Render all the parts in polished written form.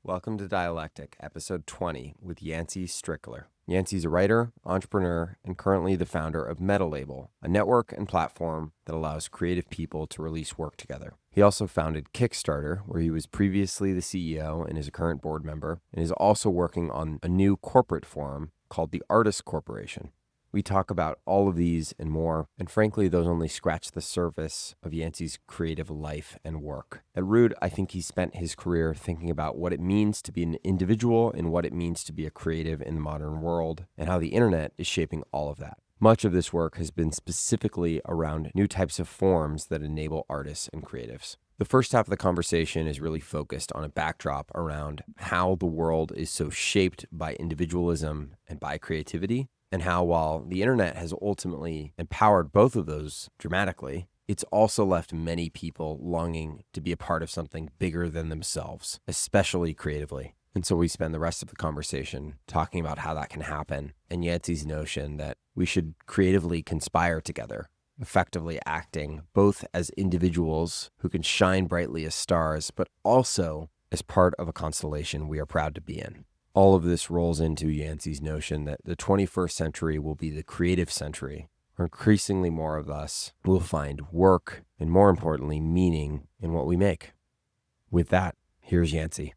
Welcome to Dialectic, episode 20, with Yancey Strickler. Yancey's a writer, entrepreneur, and currently the founder of Metalabel, a network and platform that allows creative people to release work together. He also founded Kickstarter, where he was previously the CEO and is a current board member, and is also working on a new corporate forum called the Artist Corporation. We talk about all of these and more, and frankly, those only scratch the surface of Yancey's creative life and work. At Root, I think he spent his career thinking about what it means to be an individual and what it means to be a creative in the modern world, and how the internet is shaping all of that. Much of this work has been specifically around new types of forms that enable artists and creatives. The first half of the conversation is really focused on a backdrop around how the world is so shaped by individualism and by creativity, and how while the internet has ultimately empowered both of those dramatically, it's also left many people longing to be a part of something bigger than themselves, especially creatively. And so we spend the rest of the conversation talking about how that can happen, and Yancey's notion that we should creatively conspire together, effectively acting both as individuals who can shine brightly as stars, but also as part of a constellation we are proud to be in. All of this rolls into Yancey's notion that the 21st century will be the creative century, where increasingly more of us will find work and, more importantly, meaning in what we make. With that, here's Yancey.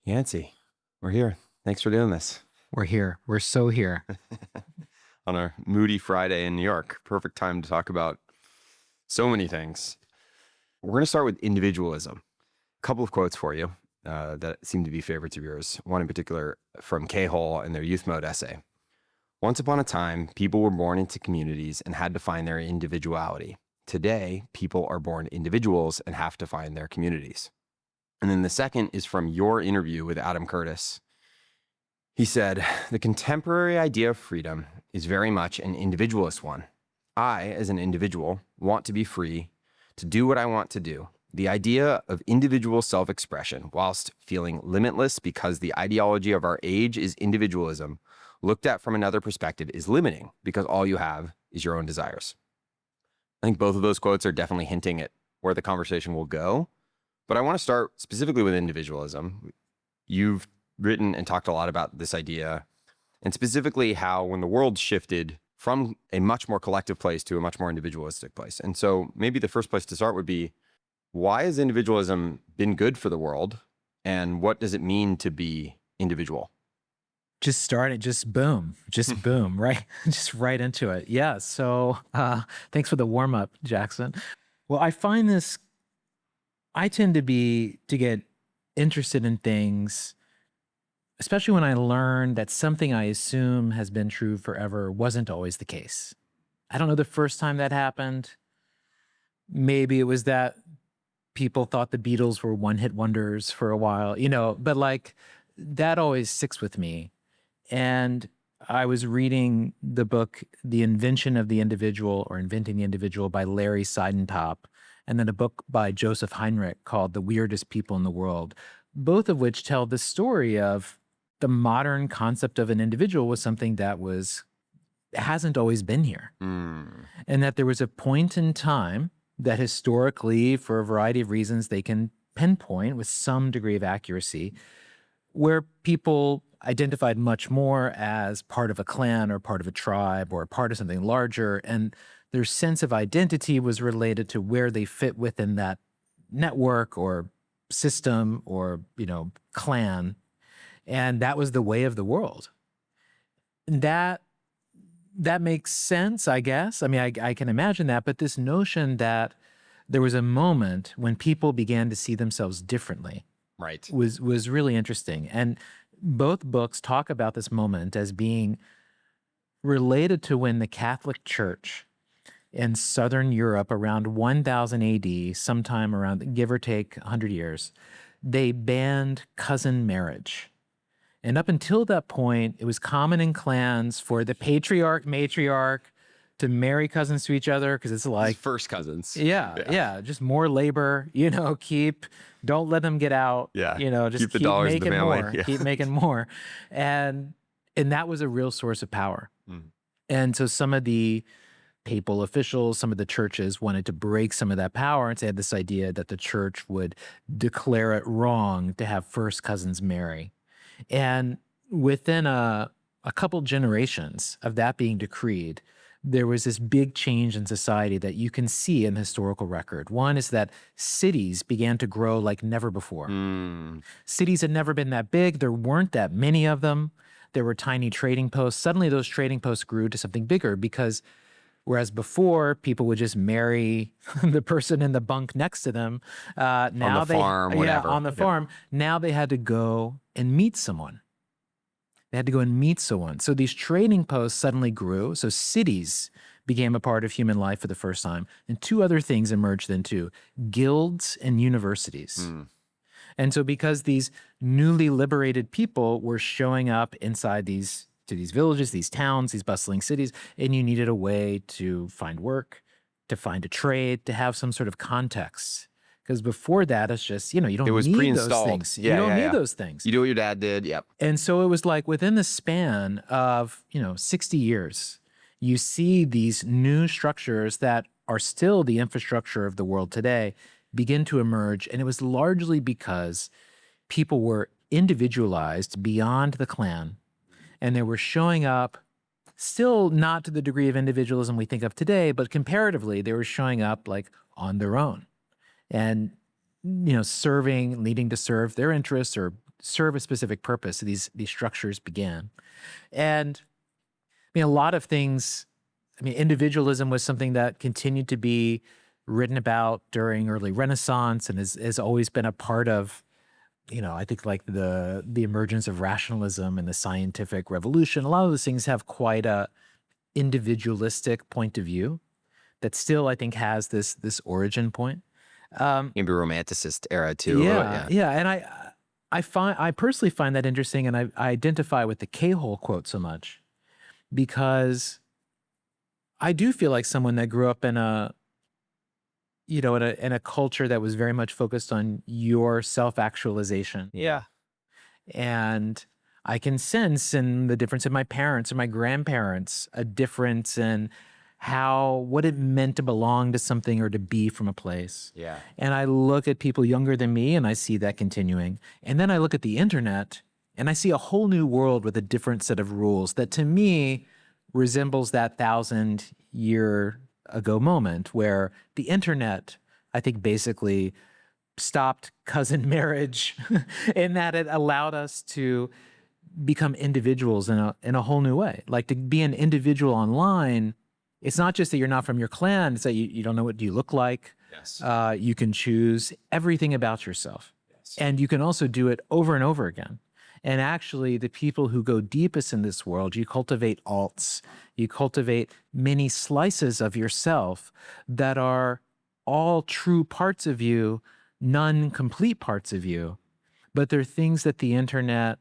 Yancey, we're here. Thanks for doing this. We're here. We're so here. On a moody Friday in New York. Perfect time to talk about so many things. We're going to start with individualism. A couple of quotes for you that seem to be favorites of yours. One in particular from K-Hole in their Youth Mode essay. Once upon a time, people were born into communities and had to find their individuality. Today, people are born individuals and have to find their communities. And then the second is from your interview with Adam Curtis. He said, the contemporary idea of freedom is very much an individualist one. I, as an individual, want to be free to do what I want to do. The idea of individual self-expression, whilst feeling limitless because the ideology of our age is individualism, looked at from another perspective is limiting because all you have is your own desires. I think both of those quotes are definitely hinting at where the conversation will go. But I want to start specifically with individualism. You've written and talked a lot about this idea, and specifically how when the world shifted from a much more collective place to a much more individualistic place. And so maybe the first place to start would be, why has individualism been good for the world? And what does it mean to be individual? Just started, just boom, right? Just right into it. Yeah. So thanks for the warm up, Jackson. Well, I find this, I tend to get interested in things, especially when I learn that something I assume has been true forever wasn't always the case. I don't know the first time that happened. Maybe it was that people thought the Beatles were one-hit wonders for a while, but like that always sticks with me. And I was reading the book, The Invention of the Individual or Inventing the Individual by Larry Seidentop, and then a book by Joseph Heinrich called The Weirdest People in the World, both of which tell the story of the modern concept of an individual was something that hasn't always been here. And that there was a point in time that historically, for a variety of reasons, they can pinpoint with some degree of accuracy, where people identified much more as part of a clan or part of a tribe or part of something larger, and their sense of identity was related to where they fit within that network or system or, clan, and that was the way of the world. That makes sense, I guess. I mean, I can imagine that, but this notion that there was a moment when people began to see themselves differently, right, was really interesting. And both books talk about this moment as being related to when the Catholic Church in Southern Europe around 1000 AD, sometime around, give or take 100 years, they banned cousin marriage. And up until that point, it was common in clans for the patriarch, matriarch to marry cousins to each other because it's like first cousins. Yeah. Just more labor, don't let them get out. Yeah. Just keep the dollars in the making family. more, Yeah. keep making more. And that was a real source of power. And so some of the papal officials, some of the churches wanted to break some of that power, and so they had this idea that the church would declare it wrong to have first cousins marry. And within a couple generations of that being decreed, there was this big change in society that you can see in the historical record. One is that cities began to grow like never before. Cities had never been that big. There weren't that many of them. There were tiny trading posts. Suddenly those trading posts grew to something bigger because whereas before people would just marry the person in the bunk next to them, now on the farm, whatever. on the farm. Now they had to go and meet someone. They had to go and meet someone. So these trading posts suddenly grew. So cities became a part of human life for the first time. And two other things emerged then too: guilds and universities. And so because these newly liberated people were showing up inside these villages, these towns, these bustling cities, and you needed a way to find work, to find a trade, to have some sort of context. Because before that, it's just, you don't need those things. You don't need those things. You do what your dad did. Yep. And so it was like within the span of, 60 years, you see these new structures that are still the infrastructure of the world today begin to emerge. And it was largely because people were individualized beyond the clan. And they were showing up, still not to the degree of individualism we think of today, but comparatively, they were showing up like on their own. And, serving, needing to serve their interests or serve a specific purpose. So these structures began. And a lot of things, individualism was something that continued to be written about during early Renaissance and has always been a part of, I think like the emergence of rationalism and the scientific revolution. A lot of those things have quite a individualistic point of view that still, I think, has this origin point. Maybe Romanticist era too. Yeah. And I personally find that interesting, and I identify with the K-hole quote so much because I do feel like someone that grew up in a culture that was very much focused on your self-actualization. Yeah. And I can sense in the difference in my parents and my grandparents a difference in what it meant to belong to something or to be from a place. Yeah. And I look at people younger than me and I see that continuing. And then I look at the internet and I see a whole new world with a different set of rules that to me resembles that 1,000-year ago moment where the internet, I think, basically stopped cousin marriage in that it allowed us to become individuals in a whole new way. Like to be an individual online, it's not just that you're not from your clan, it's that you don't know what you look like. Yes. You can choose everything about yourself. Yes. And you can also do it over and over again. And actually, the people who go deepest in this world, you cultivate alts, you cultivate many slices of yourself that are all true parts of you, none complete parts of you. But they're things that the internet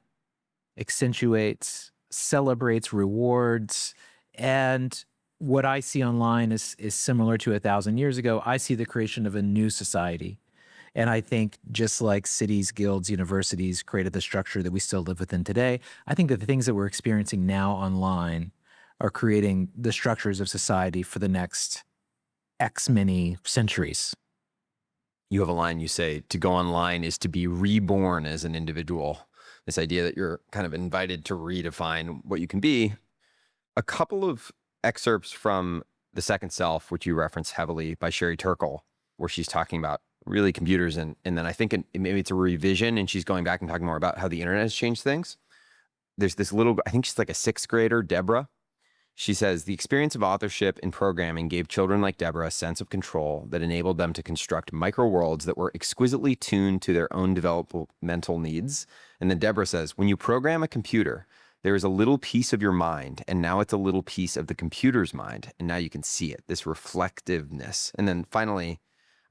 accentuates, celebrates, rewards. And what I see online is similar to 1,000 years ago. I see the creation of a new society. And I think just like cities, guilds, universities created the structure that we still live within today, I think that the things that we're experiencing now online are creating the structures of society for the next X many centuries. You have a line, you say, to go online is to be reborn as an individual. This idea that you're kind of invited to redefine what you can be. A couple of excerpts from The Second Self, which you reference heavily, by Sherry Turkle, where she's talking about really computers. And then I think maybe it's a revision and she's going back and talking more about how the internet has changed things. There's this little, I think she's like a 6th grader, Deborah. She says, the experience of authorship in programming gave children like Deborah a sense of control that enabled them to construct micro worlds that were exquisitely tuned to their own developmental needs. And then Deborah says, when you program a computer, there is a little piece of your mind, and now it's a little piece of the computer's mind. And now you can see it, this reflectiveness. And then finally,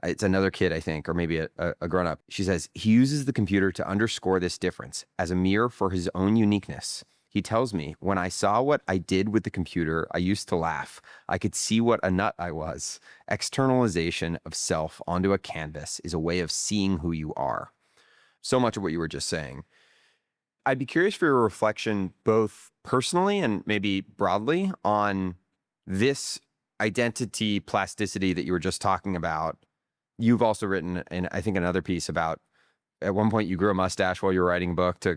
it's another kid, I think, or maybe a grown-up. She says, he uses the computer to underscore this difference as a mirror for his own uniqueness. He tells me, when I saw what I did with the computer, I used to laugh. I could see what a nut I was. Externalization of self onto a canvas is a way of seeing who you are. So much of what you were just saying. I'd be curious for your reflection, both personally and maybe broadly, on this identity plasticity that you were just talking about, you've also written, and I think another piece about, at one point you grew a mustache while you were writing a book to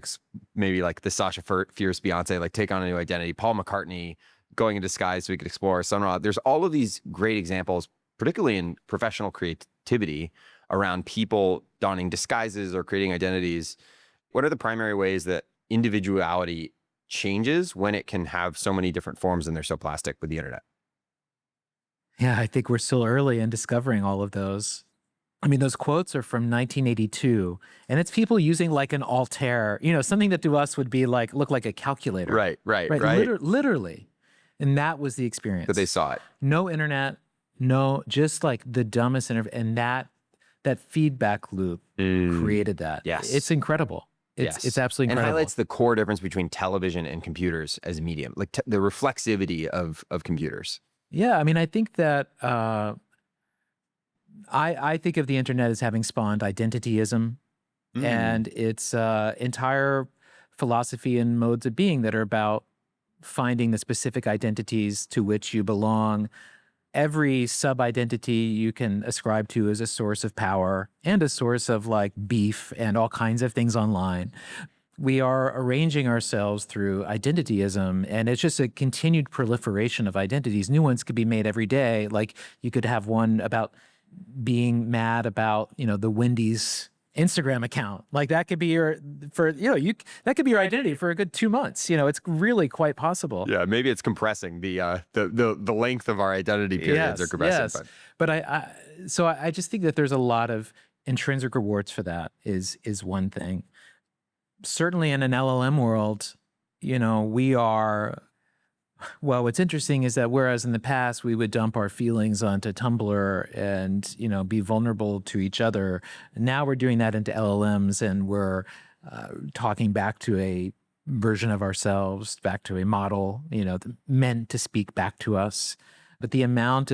maybe like the Sasha Fierce Beyonce, like take on a new identity. Paul McCartney going in disguise so we could explore Sun Ra. There's all of these great examples, particularly in professional creativity, around people donning disguises or creating identities. What are the primary ways that individuality changes when it can have so many different forms and they're so plastic with the internet? Yeah, I think we're still early in discovering all of those. I mean, those quotes are from 1982, and it's people using like an Altair, something that to us would be like, look like a calculator. Right. Literally. And that was the experience. But they saw it. No internet, no, just like the dumbest and that feedback loop created that. Yes. It's incredible. It's absolutely incredible. And highlights the core difference between television and computers as a medium, like the reflexivity of computers. Yeah, I mean, I think that I think of the internet as having spawned identityism and its entire philosophy and modes of being that are about finding the specific identities to which you belong. Every sub-identity you can ascribe to is a source of power and a source of like beef and all kinds of things online. We are arranging ourselves through identityism, and it's just a continued proliferation of identities. New ones could be made every day. Like you could have one about being mad about, the Wendy's Instagram account. Like that could be that could be your identity for a good 2 months. It's really quite possible. Yeah, maybe it's compressing the length of our identity periods are compressing. Yes. But I just think that there's a lot of intrinsic rewards for that is one thing. Certainly in an LLM world, we are, well, what's interesting is that whereas in the past we would dump our feelings onto Tumblr and, be vulnerable to each other, now we're doing that into LLMs and we're talking back to a version of ourselves, back to a model, meant to speak back to us. But the amount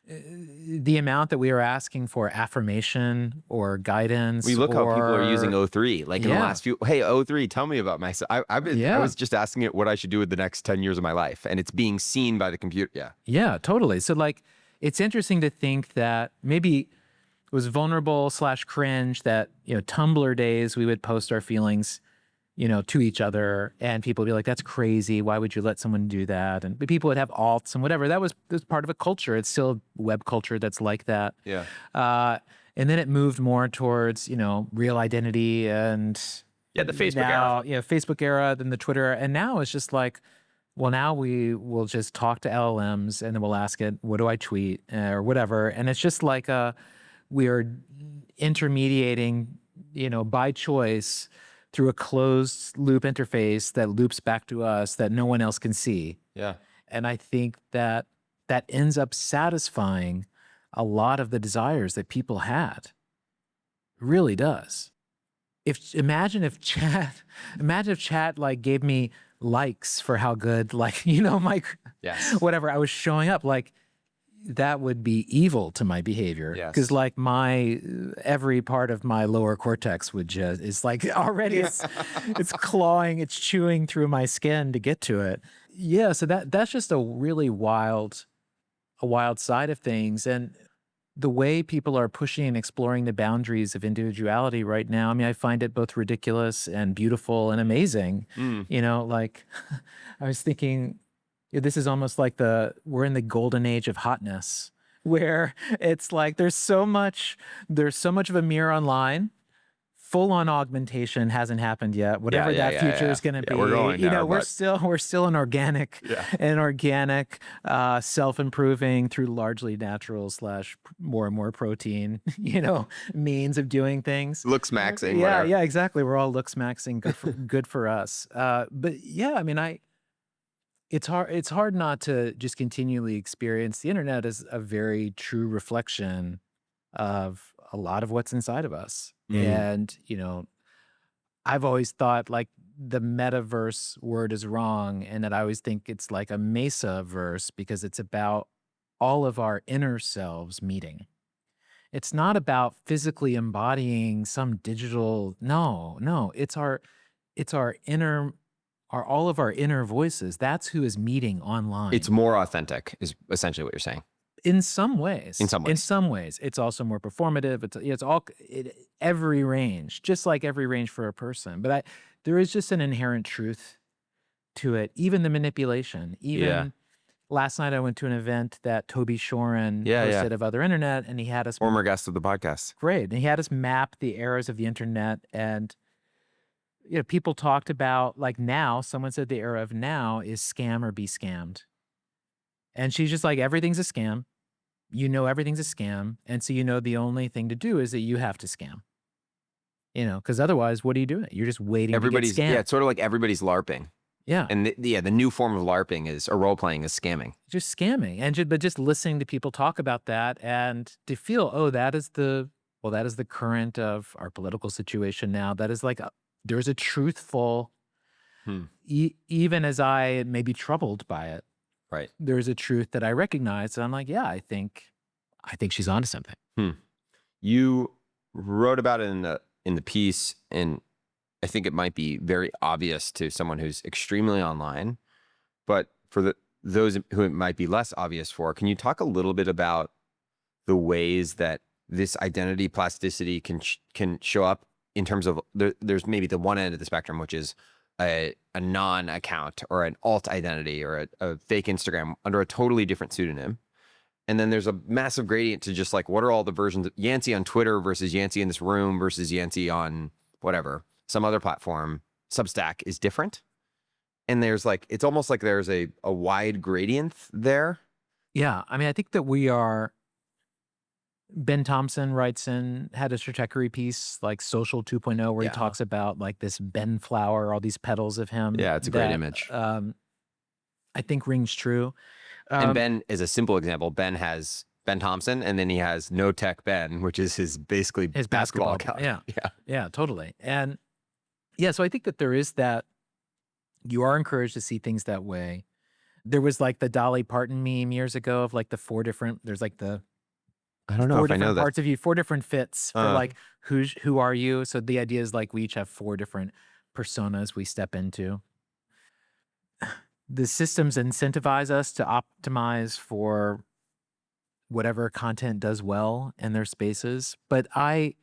that we are asking for affirmation or guidance. We look how people are using O3, like in the last few. Hey, O3, tell me about myself. I was just asking it what I should do with the next 10 years of my life, and it's being seen by the computer. Yeah. Yeah, totally. So like, it's interesting to think that maybe it was vulnerable / cringe that, Tumblr days, we would post our feelings, to each other, and people would be like, that's crazy. Why would you let someone do that? And people would have alts and whatever. That was part of a culture. It's still a web culture that's like that. Yeah. And then it moved more towards, real identity and the Facebook era. Yeah, Facebook era, then the Twitter era. And now it's just like, well, now we will just talk to LLMs and then we'll ask it, what do I tweet or whatever. And it's just like we are intermediating, by choice through a closed loop interface that loops back to us that no one else can see. Yeah. And I think that ends up satisfying a lot of the desires that people had. It really does. Imagine if chat like gave me likes for how good, like, my whatever I was showing up, like that would be evil to my behavior. Because like every part of my lower cortex would just, it's like already it's clawing, it's chewing through my skin to get to it. Yeah. So that's just a really wild side of things. And the way people are pushing and exploring the boundaries of individuality right now, I mean, I find it both ridiculous and beautiful and amazing. Like I was thinking, this is almost like we're in the golden age of hotness, where it's like there's so much of a mirror online. Full-on augmentation hasn't happened yet. Whatever that future is going to be, we're going there, we're still an organic, self-improving through largely natural / more and more protein, means of doing things. Looks maxing. Yeah, exactly. We're all looks maxing. Good for us. But yeah, I mean, it's hard not to just continually experience the internet as a very true reflection of a lot of what's inside of us. And, I've always thought like the metaverse word is wrong, and that I always think it's like a mesa-verse because it's about all of our inner selves meeting. It's not about physically embodying some digital, no, it's our inner are all of our inner voices. That's who is meeting online. It's more authentic is essentially what you're saying. In some ways. In some ways. In some ways. It's also more performative. It's all every range, just like every range for a person. But there is just an inherent truth to it. Even the manipulation. Even last night I went to an event that Toby Shorin hosted of Other Internet, and he had us former guest of the podcast. Great. And he had us map the eras of the internet, and people talked about, like, now, someone said the era of now is scam or be scammed. And she's just like, everything's a scam. Everything's a scam. And so the only thing to do is that you have to scam. Because otherwise, what are you doing? You're just waiting to get scammed. Yeah, it's sort of like everybody's LARPing. Yeah. And the new form of LARPing is, or role-playing is scamming. Just scamming. But just listening to people talk about that and to feel, oh, that is the current of our political situation now. That is like, there's a truthful, even as I may be troubled by it, right? There's a truth that I recognize. And I'm like, yeah, I think she's onto something. You wrote about it in the piece, and I think it might be very obvious to someone who's extremely online, but for those who it might be less obvious for, can you talk a little bit about the ways that this identity plasticity can show up in terms of there's maybe the one end of the spectrum, which is a non-account or an alt identity or a fake Instagram under a totally different pseudonym. And then there's a massive gradient to just like, what are all the versions of Yancey on Twitter versus Yancey in this room versus Yancey on whatever, some other platform. Substack is different. And there's like, it's almost like there's a wide gradient there. Yeah. I mean, I think that Ben Thompson had a Stratechery piece like Social 2.0 where he talks about like this Ben flower, all these petals of him. Yeah, it's a great image. I think rings true. And Ben is a simple example. Ben has Ben Thompson, and then he has No Tech Ben, which is his basketball account. Yeah, totally. And so I think that there is that. You are encouraged to see things that way. There was like the Dolly Parton meme years ago of like there's like the I don't know if I know that. Parts of you, 4 different fits for like who are you? So the idea is like we each have 4 different personas we step into. The systems incentivize us to optimize for whatever content does well in their spaces. But a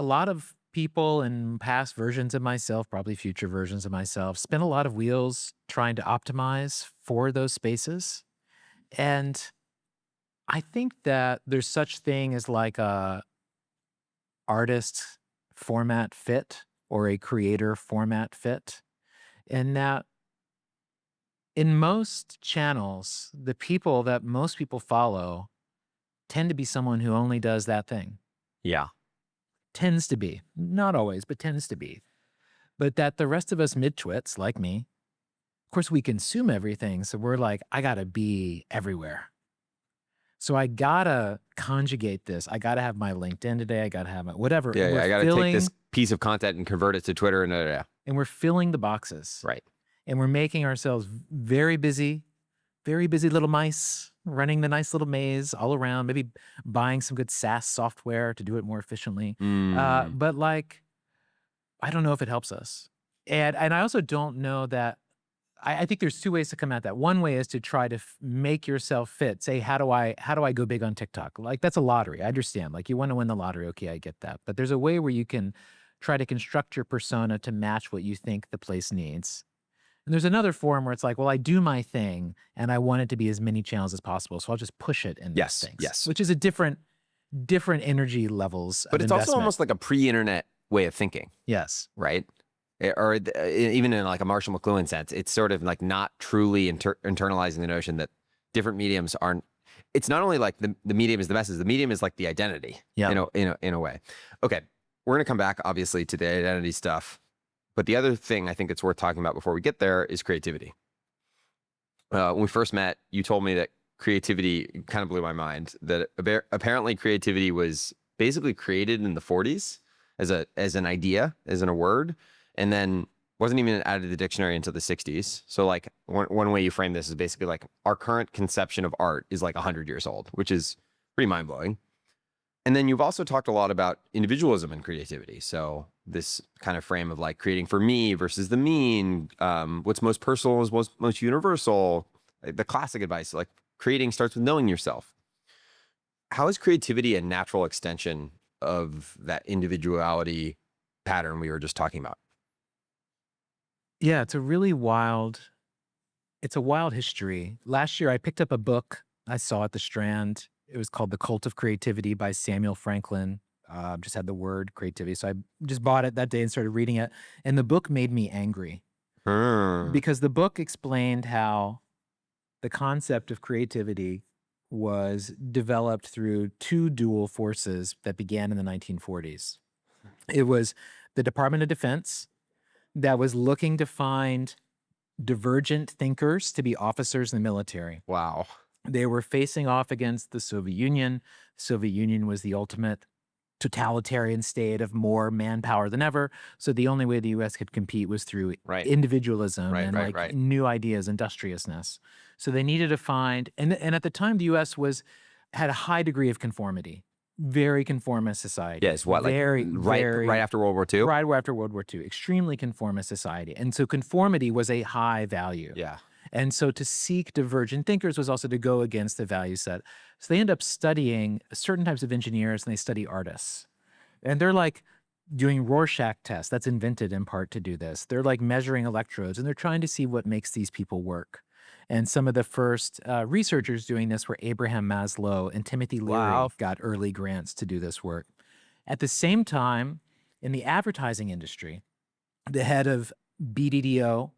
lot of people in past versions of myself, probably future versions of myself, spin a lot of wheels trying to optimize for those spaces. And I think that there's such thing as like a artist format fit or a creator format fit. And that in most channels, the people that most people follow tend to be someone who only does that thing. Yeah. Tends to be. Not always, but tends to be. But that the rest of us mid-twits, like me, of course, we consume everything. So we're like, I got to be everywhere. So I got to conjugate this. I got to have my LinkedIn today. I got to have my whatever. Yeah, I got to take this piece of content and convert it to Twitter. And we're filling the boxes. Right. And we're making ourselves very busy little mice, running the nice little maze all around, maybe buying some good SaaS software to do it more efficiently. But like, I don't know if it helps us. And I also don't know that, I think there's 2 ways to come at that. One way is to try to make yourself fit. Say, how do I go big on TikTok? Like, that's a lottery. I understand. Like, you want to win the lottery. Okay, I get that. But there's a way where you can try to construct your persona to match what you think the place needs. And there's another form where it's like, well, I do my thing and I want it to be as many channels as possible. So I'll just push it in these things. Yes. Which is a different energy levels. But it's also almost like a pre-internet way of thinking. Yes. Right? Or even in like a Marshall McLuhan sense, it's sort of like not truly internalizing the notion that different mediums aren't. It's not only like the medium is the message, the medium is like the identity. Yeah. In a way. Okay, we're gonna come back obviously to the identity stuff, but the other thing I think it's worth talking about before we get there is creativity. When we first met, you told me that creativity kind of blew my mind. That apparently creativity was basically created in the 40s as an idea, as in a word. And then wasn't even added to the dictionary until the 60s. So like one way you frame this is basically like our current conception of art is like 100 years old, which is pretty mind blowing. And then you've also talked a lot about individualism and creativity. So this kind of frame of like creating for me versus the mean, what's most personal is most universal. The classic advice, like creating starts with knowing yourself. How is creativity a natural extension of that individuality pattern we were just talking about? Yeah, it's a wild history. Last year, I picked up a book I saw at the Strand. It was called The Cult of Creativity by Samuel Franklin. Just had the word creativity. So I just bought it that day and started reading it. And the book made me angry because the book explained how the concept of creativity was developed through two dual forces that began in the 1940s. It was the Department of Defense that was looking to find divergent thinkers to be officers in the military. Wow. They were facing off against the Soviet Union. The Soviet Union was the ultimate totalitarian state of more manpower than ever. So the only way the US could compete was through individualism and new ideas, industriousness. So they needed to find, and at the time the US had a high degree of conformity, very conformist society. Yes, what, very, right after World War II? Right after World War II, extremely conformist society. And so conformity was a high value. Yeah. And so to seek divergent thinkers was also to go against the value set. So they end up studying certain types of engineers, and they study artists. And they're like doing Rorschach tests. That's invented in part to do this. They're like measuring electrodes, and they're trying to see what makes these people work. And some of the first researchers doing this were Abraham Maslow and Timothy Leary got early grants to do this work. At the same time, in the advertising industry, the head of BDDO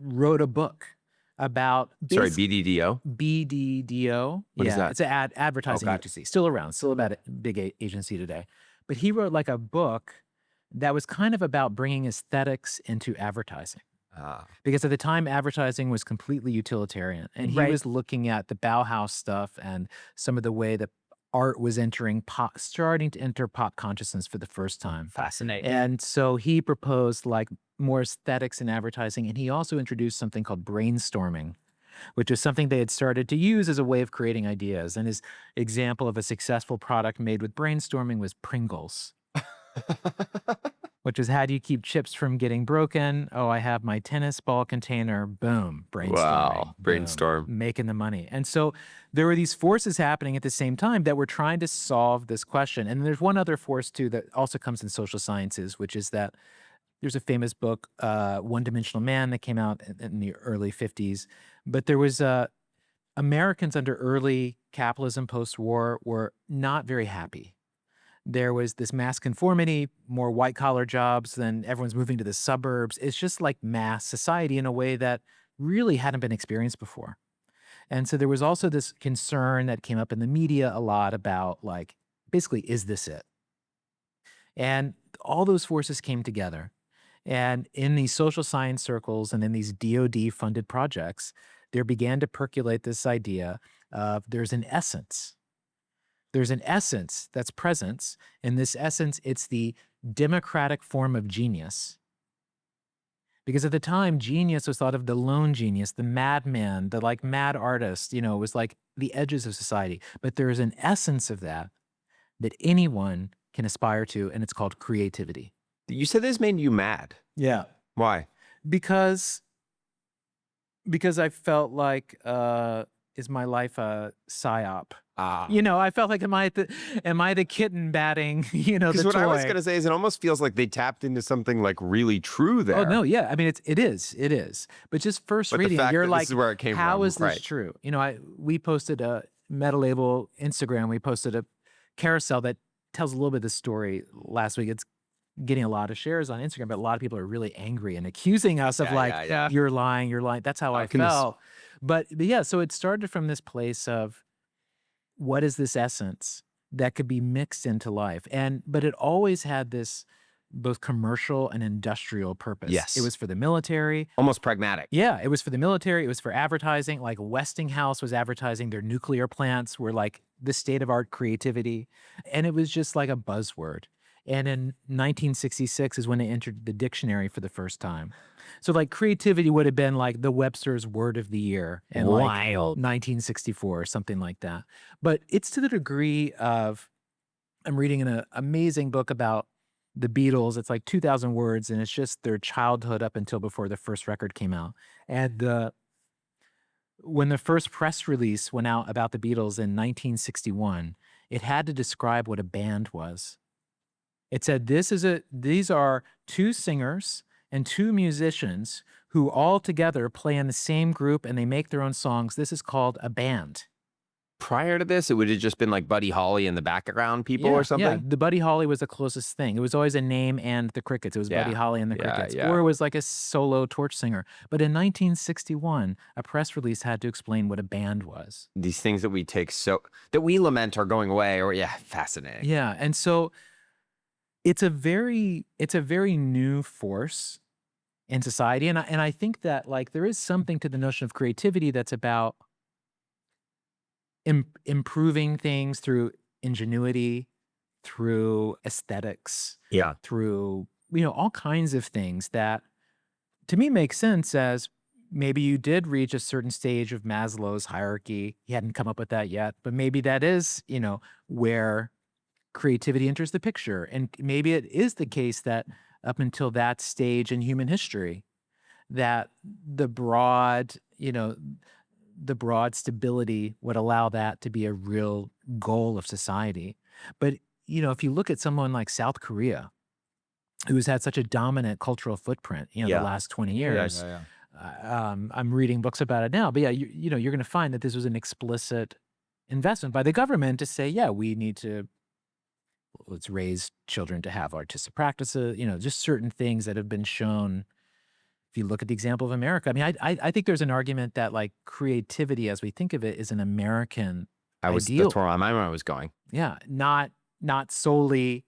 wrote a book about BDDO? BDDO. What is that? It's an advertising agency, still around, still about a big agency today. But he wrote like a book that was kind of about bringing aesthetics into advertising. Because at the time, advertising was completely utilitarian. And he was looking at the Bauhaus stuff and some of the way that art was starting to enter pop consciousness for the first time. Fascinating. And so he proposed like more aesthetics in advertising. And he also introduced something called brainstorming, which is something they had started to use as a way of creating ideas. And his example of a successful product made with brainstorming was Pringles. Which is, how do you keep chips from getting broken? Oh, I have my tennis ball container. Boom, brainstorming. Wow, brainstorm. Boom, making the money. And so there were these forces happening at the same time that were trying to solve this question. And there's one other force too that also comes in social sciences, which is that there's a famous book, One Dimensional Man, that came out in the early 50s. But there was Americans under early capitalism post-war were not very happy. There was this mass conformity, more white collar jobs, then everyone's moving to the suburbs. It's just like mass society in a way that really hadn't been experienced before. And so there was also this concern that came up in the media a lot about like, basically, is this it? And all those forces came together. And in these social science circles and in these DoD funded projects, there began to percolate this idea of there's an essence. There's an essence that's presence. In this essence, it's the democratic form of genius. Because at the time, genius was thought of the lone genius, the madman, the like mad artist, it was like the edges of society. But there is an essence of that anyone can aspire to, and it's called creativity. You said this made you mad. Yeah. Why? Because I felt like, is my life a psyop? I felt like, am I the kitten batting, the toy? What I was going to say is it almost feels like they tapped into something like really true there. Oh, no, yeah. I mean, it is. But just first reading, you're like, this is where it came how from. Is this true? We posted a Metalabel Instagram. We posted a carousel that tells a little bit of the story last week. It's getting a lot of shares on Instagram, but a lot of people are really angry and accusing us of you're lying. That's how I felt. But yeah, so it started from this place of, what is this essence that could be mixed into life? But it always had this both commercial and industrial purpose. Yes. It was for the military. Almost pragmatic. Yeah, it was for the military. It was for advertising. Like Westinghouse was advertising their nuclear plants were like the state-of-art creativity. And it was just like a buzzword. And in 1966 is when it entered the dictionary for the first time. So like creativity would have been like the Webster's Word of the Year in like 1964 or something like that. But it's to the degree of I'm reading an amazing book about the Beatles. It's like 2,000 words, and it's just their childhood up until before the first record came out. And when the first press release went out about the Beatles in 1961, it had to describe what a band was. It said, these are two singers and two musicians who all together play in the same group and they make their own songs. This is called a band. Prior to this, it would have just been like Buddy Holly and the background people Yeah, or something. yeah. The Buddy Holly was the closest thing. It was always a name and the Crickets. It was Buddy Yeah, Holly and the yeah, Crickets. yeah. Or it was like a solo torch singer. But in 1961, a press release had to explain what a band was. These things that we take that we lament are going away, or fascinating. Yeah. And so it's a very new force in society. And I think that like there is something to the notion of creativity that's about improving things through ingenuity, through aesthetics, Yeah. through, all kinds of things that to me make sense as maybe you did reach a certain stage of Maslow's hierarchy. He hadn't come up with that yet, but maybe that is, where creativity enters the picture. And maybe it is the case that up until that stage in human history, that the broad stability would allow that to be a real goal of society. But, if you look at someone like South Korea, who's had such a dominant cultural footprint, the last 20 years, I'm reading books about it now, but you're going to find that this was an explicit investment by the government to say, we need to, let's raise children to have artistic practices, just certain things that have been shown. If you look at the example of America, I mean, I think there's an argument that like creativity as we think of it is an American ideal. That's where my mind was going. Yeah, not solely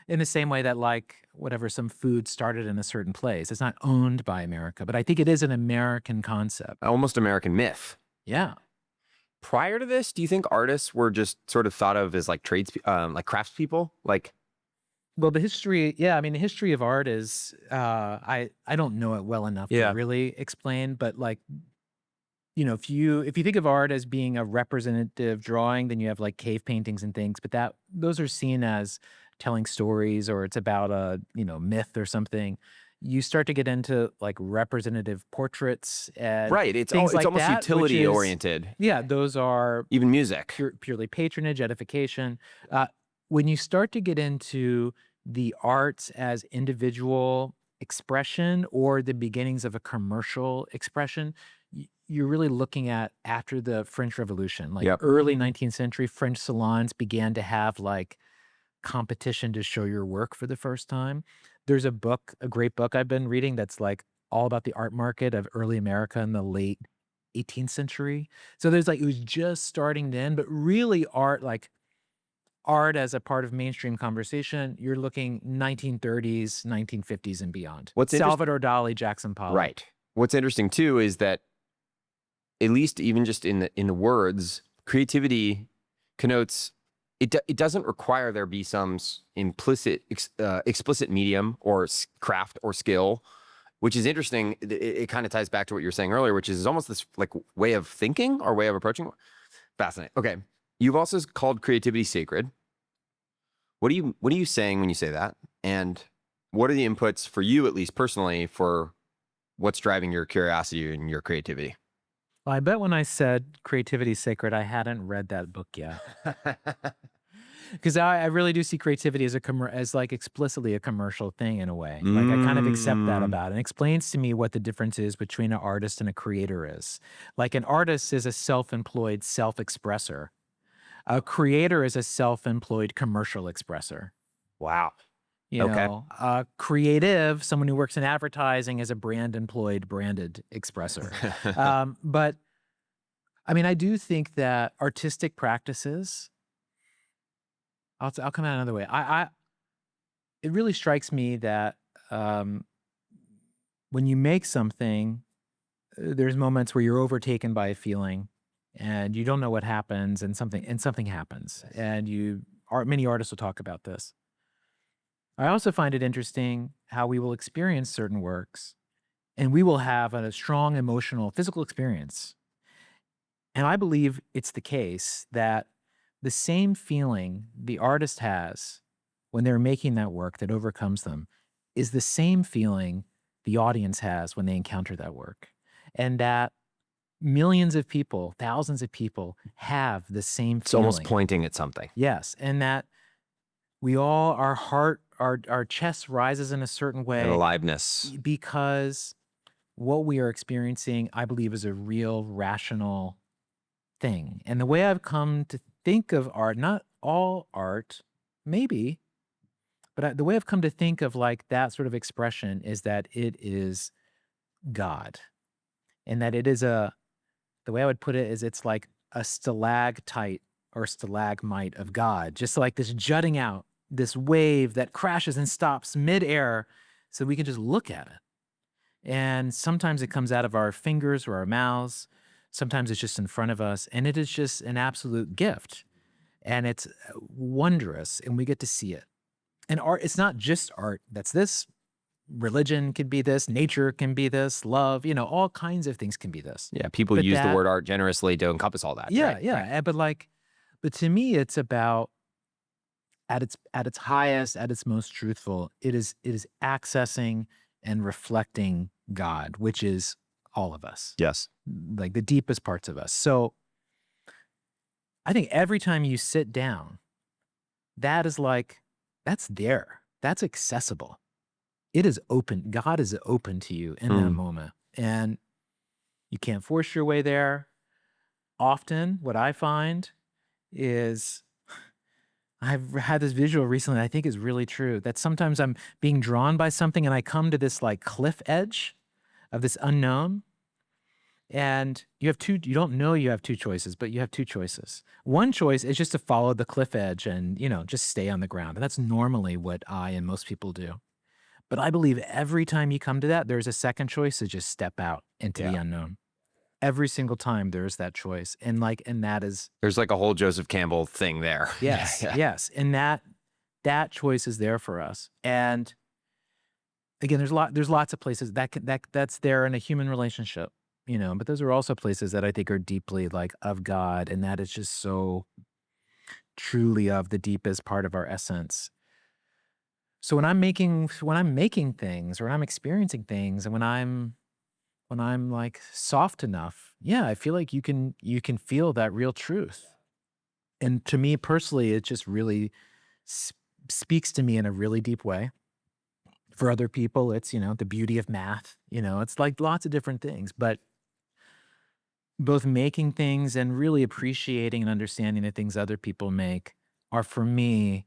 in the same way that like whatever some food started in a certain place. It's not owned by America, but I think it is an American concept. Almost American myth. Yeah. Prior to this, do you think artists were just sort of thought of as like like craftspeople? Like, well, the history of art is, I don't know it well enough to really explain, but like, if you think of art as being a representative drawing, then you have like cave paintings and things, but those are seen as telling stories or it's about a, myth or something. You start to get into like representative portraits and it's things like almost that, utility oriented. Yeah, those are even music, purely patronage, edification. When you start to get into the arts as individual expression or the beginnings of a commercial expression, you're really looking at after the French Revolution, like early 19th century French salons began to have like competition to show your work for the first time. There's a great book I've been reading that's like all about the art market of early America in the late 18th century. So there's like, it was just starting then, but really art as a part of mainstream conversation, you're looking 1930s, 1950s and beyond. Salvador Dali, Jackson Pollock. Right. What's interesting too is that at least even just in the words, creativity connotes it doesn't require there be some explicit medium or craft or skill, which is interesting. It kind of ties back to what you were saying earlier, which is almost this like way of thinking or way of approaching. Fascinating. Okay. You've also called creativity sacred. What are you saying when you say that? And what are the inputs for you, at least personally, for what's driving your curiosity and your creativity? Well, I bet when I said creativity is sacred, I hadn't read that book yet. Because I really do see creativity as like explicitly a commercial thing in a way. Like I kind of accept that about it. It explains to me what the difference is between an artist and a creator is. Like an artist is a self-employed self-expresser. A creator is a self-employed commercial expresser. Wow. A creative, someone who works in advertising, is a brand-employed branded expresser. But I mean, I do think that artistic practices, I'll come out another way. It really strikes me that when you make something, there's moments where you're overtaken by a feeling and you don't know what happens and something happens. And many artists will talk about this. I also find it interesting how we will experience certain works and we will have a strong emotional, physical experience. And I believe it's the case that the same feeling the artist has when they're making that work that overcomes them is the same feeling the audience has when they encounter that work. And that millions of people, thousands of people have the same It's feeling. almost pointing at something. Yes. And that we all, our heart, our chest rises in a certain way. And aliveness. Because what we are experiencing, I believe, is a real rational thing. And the way I've come to think of art, not all art, maybe, but the way I've come to think of like that sort of expression is that it is God. And that it is the way I would put it is it's like a stalactite or stalagmite of God, just like this jutting out, this wave that crashes and stops midair so we can just look at it. And sometimes it comes out of our fingers or our mouths. Sometimes it's just in front of us. And it is just an absolute gift. And it's wondrous. And we get to see it. And art, it's not just art that's this. Religion can be this. Nature can be this. Love, all kinds of things can be this. Yeah, people use the word art generously to encompass all that. Yeah, right? yeah. Right. But to me, it's about at its highest, at its most truthful, it is accessing and reflecting God, which is all of us. Yes. Like the deepest parts of us. So I think every time you sit down, that is like, that's there. That's accessible. It is open. God is open to you in that moment. And you can't force your way there. Often what I find is I've had this visual recently I think is really true, that sometimes I'm being drawn by something and I come to this like cliff edge of this unknown. And you don't know you have two choices, but you have two choices. One choice is just to follow the cliff edge and, just stay on the ground. And that's normally what I and most people do. But I believe every time you come to that, there's a second choice to just step out into the unknown. Every single time there's that choice. And that is... There's like a whole Joseph Campbell thing there. Yes, yes. And that choice is there for us. And again, there's lots of places that's there in a human relationship, but those are also places that I think are deeply like of God. And that is just so truly of the deepest part of our essence. So when I'm making things or when I'm experiencing things and when I'm like soft enough, I feel like you can feel that real truth. And to me personally, it just really speaks to me in a really deep way. For other people, it's, the beauty of math, it's like lots of different things, but both making things and really appreciating and understanding the things other people make are for me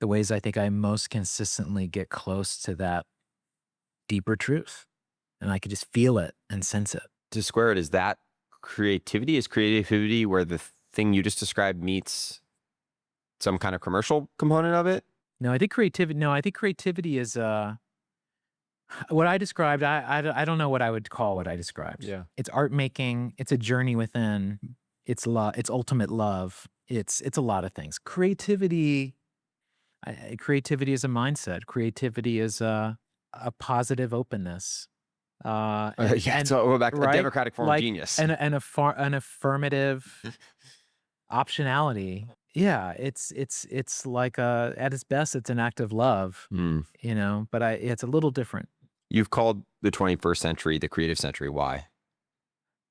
the ways I think I most consistently get close to that deeper truth. And I could just feel it and sense it. To square it, is that creativity? Is creativity where the thing you just described meets some kind of commercial component of it? No, I think creativity is what I described. I don't know what I would call what I described. Yeah. It's art making. It's a journey within. It's love. It's ultimate love. It's a lot of things. Creativity is a mindset. Creativity is a positive openness. So we're back to a democratic form of genius. And an affirmative optionality. Yeah, it's like at its best, it's an act of love, but it's a little different. You've called the 21st century the creative century. Why?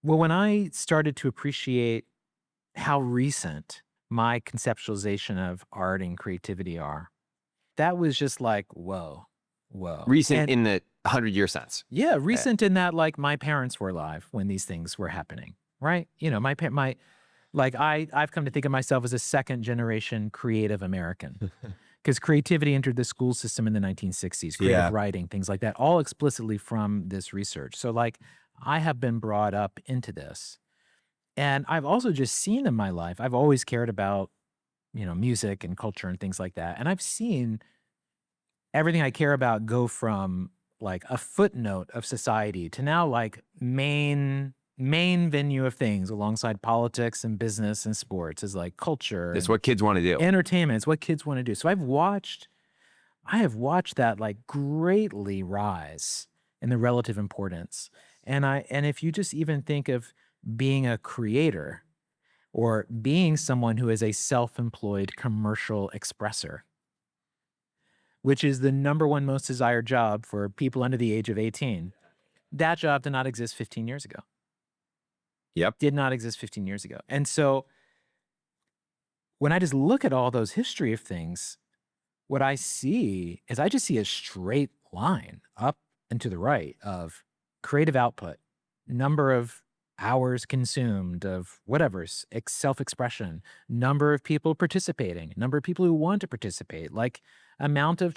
Well, when I started to appreciate how recent my conceptualization of art and creativity are, that was just like, whoa. Recent in the 100-year sense. Yeah, recent in that like my parents were alive when these things were happening, right? I've come to think of myself as a second generation creative American because creativity entered the school system in the 1960s, creative writing, things like that, all explicitly from this research. So like I have been brought up into this. And I've also just seen in my life, I've always cared about, music and culture and things like that. And I've seen everything I care about go from like a footnote of society to now like main venue of things alongside politics and business and sports is like culture. It's what kids want to do. Entertainment. It's what kids want to do. So I have watched that like greatly rise in the relative importance. And if you just even think of being a creator, or being someone who is a self-employed commercial expresser, which is the number one most desired job for people under the age of 18. That job did not exist 15 years ago. Yep. Did not exist 15 years ago. And so when I just look at all those history of things, what I see is I just see a straight line up and to the right of creative output, number of hours consumed of whatever, self-expression, number of people participating, number of people who want to participate, like amount of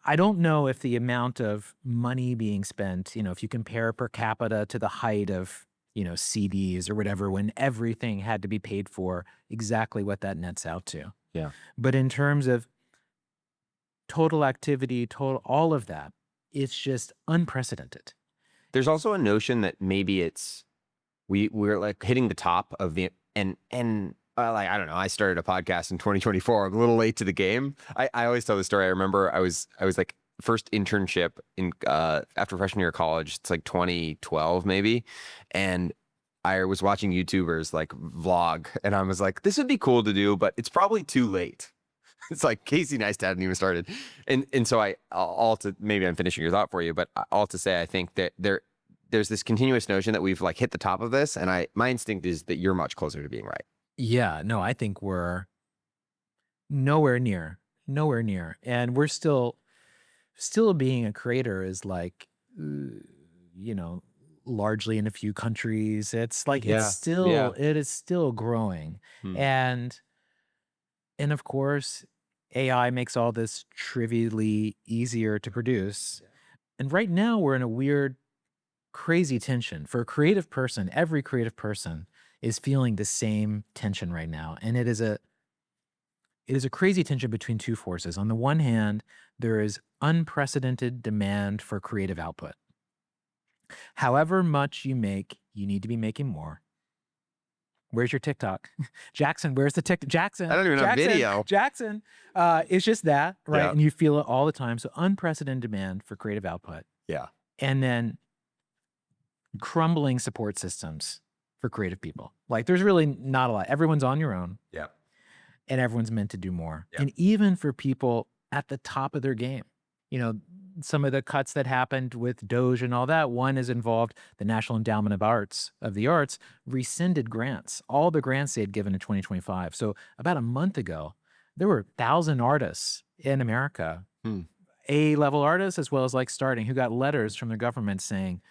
I don't know if the amount of money being spent, if you compare per capita to the height of, CDs or whatever, when everything had to be paid for, exactly what that nets out to. Yeah. But in terms of total activity, total all of that, it's just unprecedented. There's also a notion that maybe we're like hitting the top of the like, I don't know. I started a podcast in 2024. I'm a little late to the game. I always tell the story. I remember I was like first internship in after freshman year of college. It's like 2012 maybe, and I was watching YouTubers like vlog, and I was like, this would be cool to do, but it's probably too late. It's like Casey Neistat hadn't even started, and so maybe I'm finishing your thought for you, but all to say, I think that there's this continuous notion that we've like hit the top of this, and my instinct is that you're much closer to being right. Yeah, no, I think we're nowhere near, and we're still being a creator is like, largely in a few countries. It's like it is still growing, and of course, AI makes all this trivially easier to produce. And right now we're in a weird, crazy tension. For a creative person, every creative person is feeling the same tension right now. And it is a crazy tension between two forces. On the one hand, there is unprecedented demand for creative output. However much you make, you need to be making more. Where's your TikTok? Jackson, where's the TikTok? Jackson. I don't even have video. Jackson. It's just that, right? Yeah. And you feel it all the time. So unprecedented demand for creative output. Yeah. And then crumbling support systems for creative people. Like there's really not a lot. Everyone's on your own. Yeah. And everyone's meant to do more. Yeah. And even for people at the top of their game, some of the cuts that happened with Doge and all that, one is involved the National Endowment of the Arts rescinded grants, all the grants they had given in 2025. So about a month ago, there were 1,000 artists in America, A-level artists as well as like starting, who got letters from the government saying,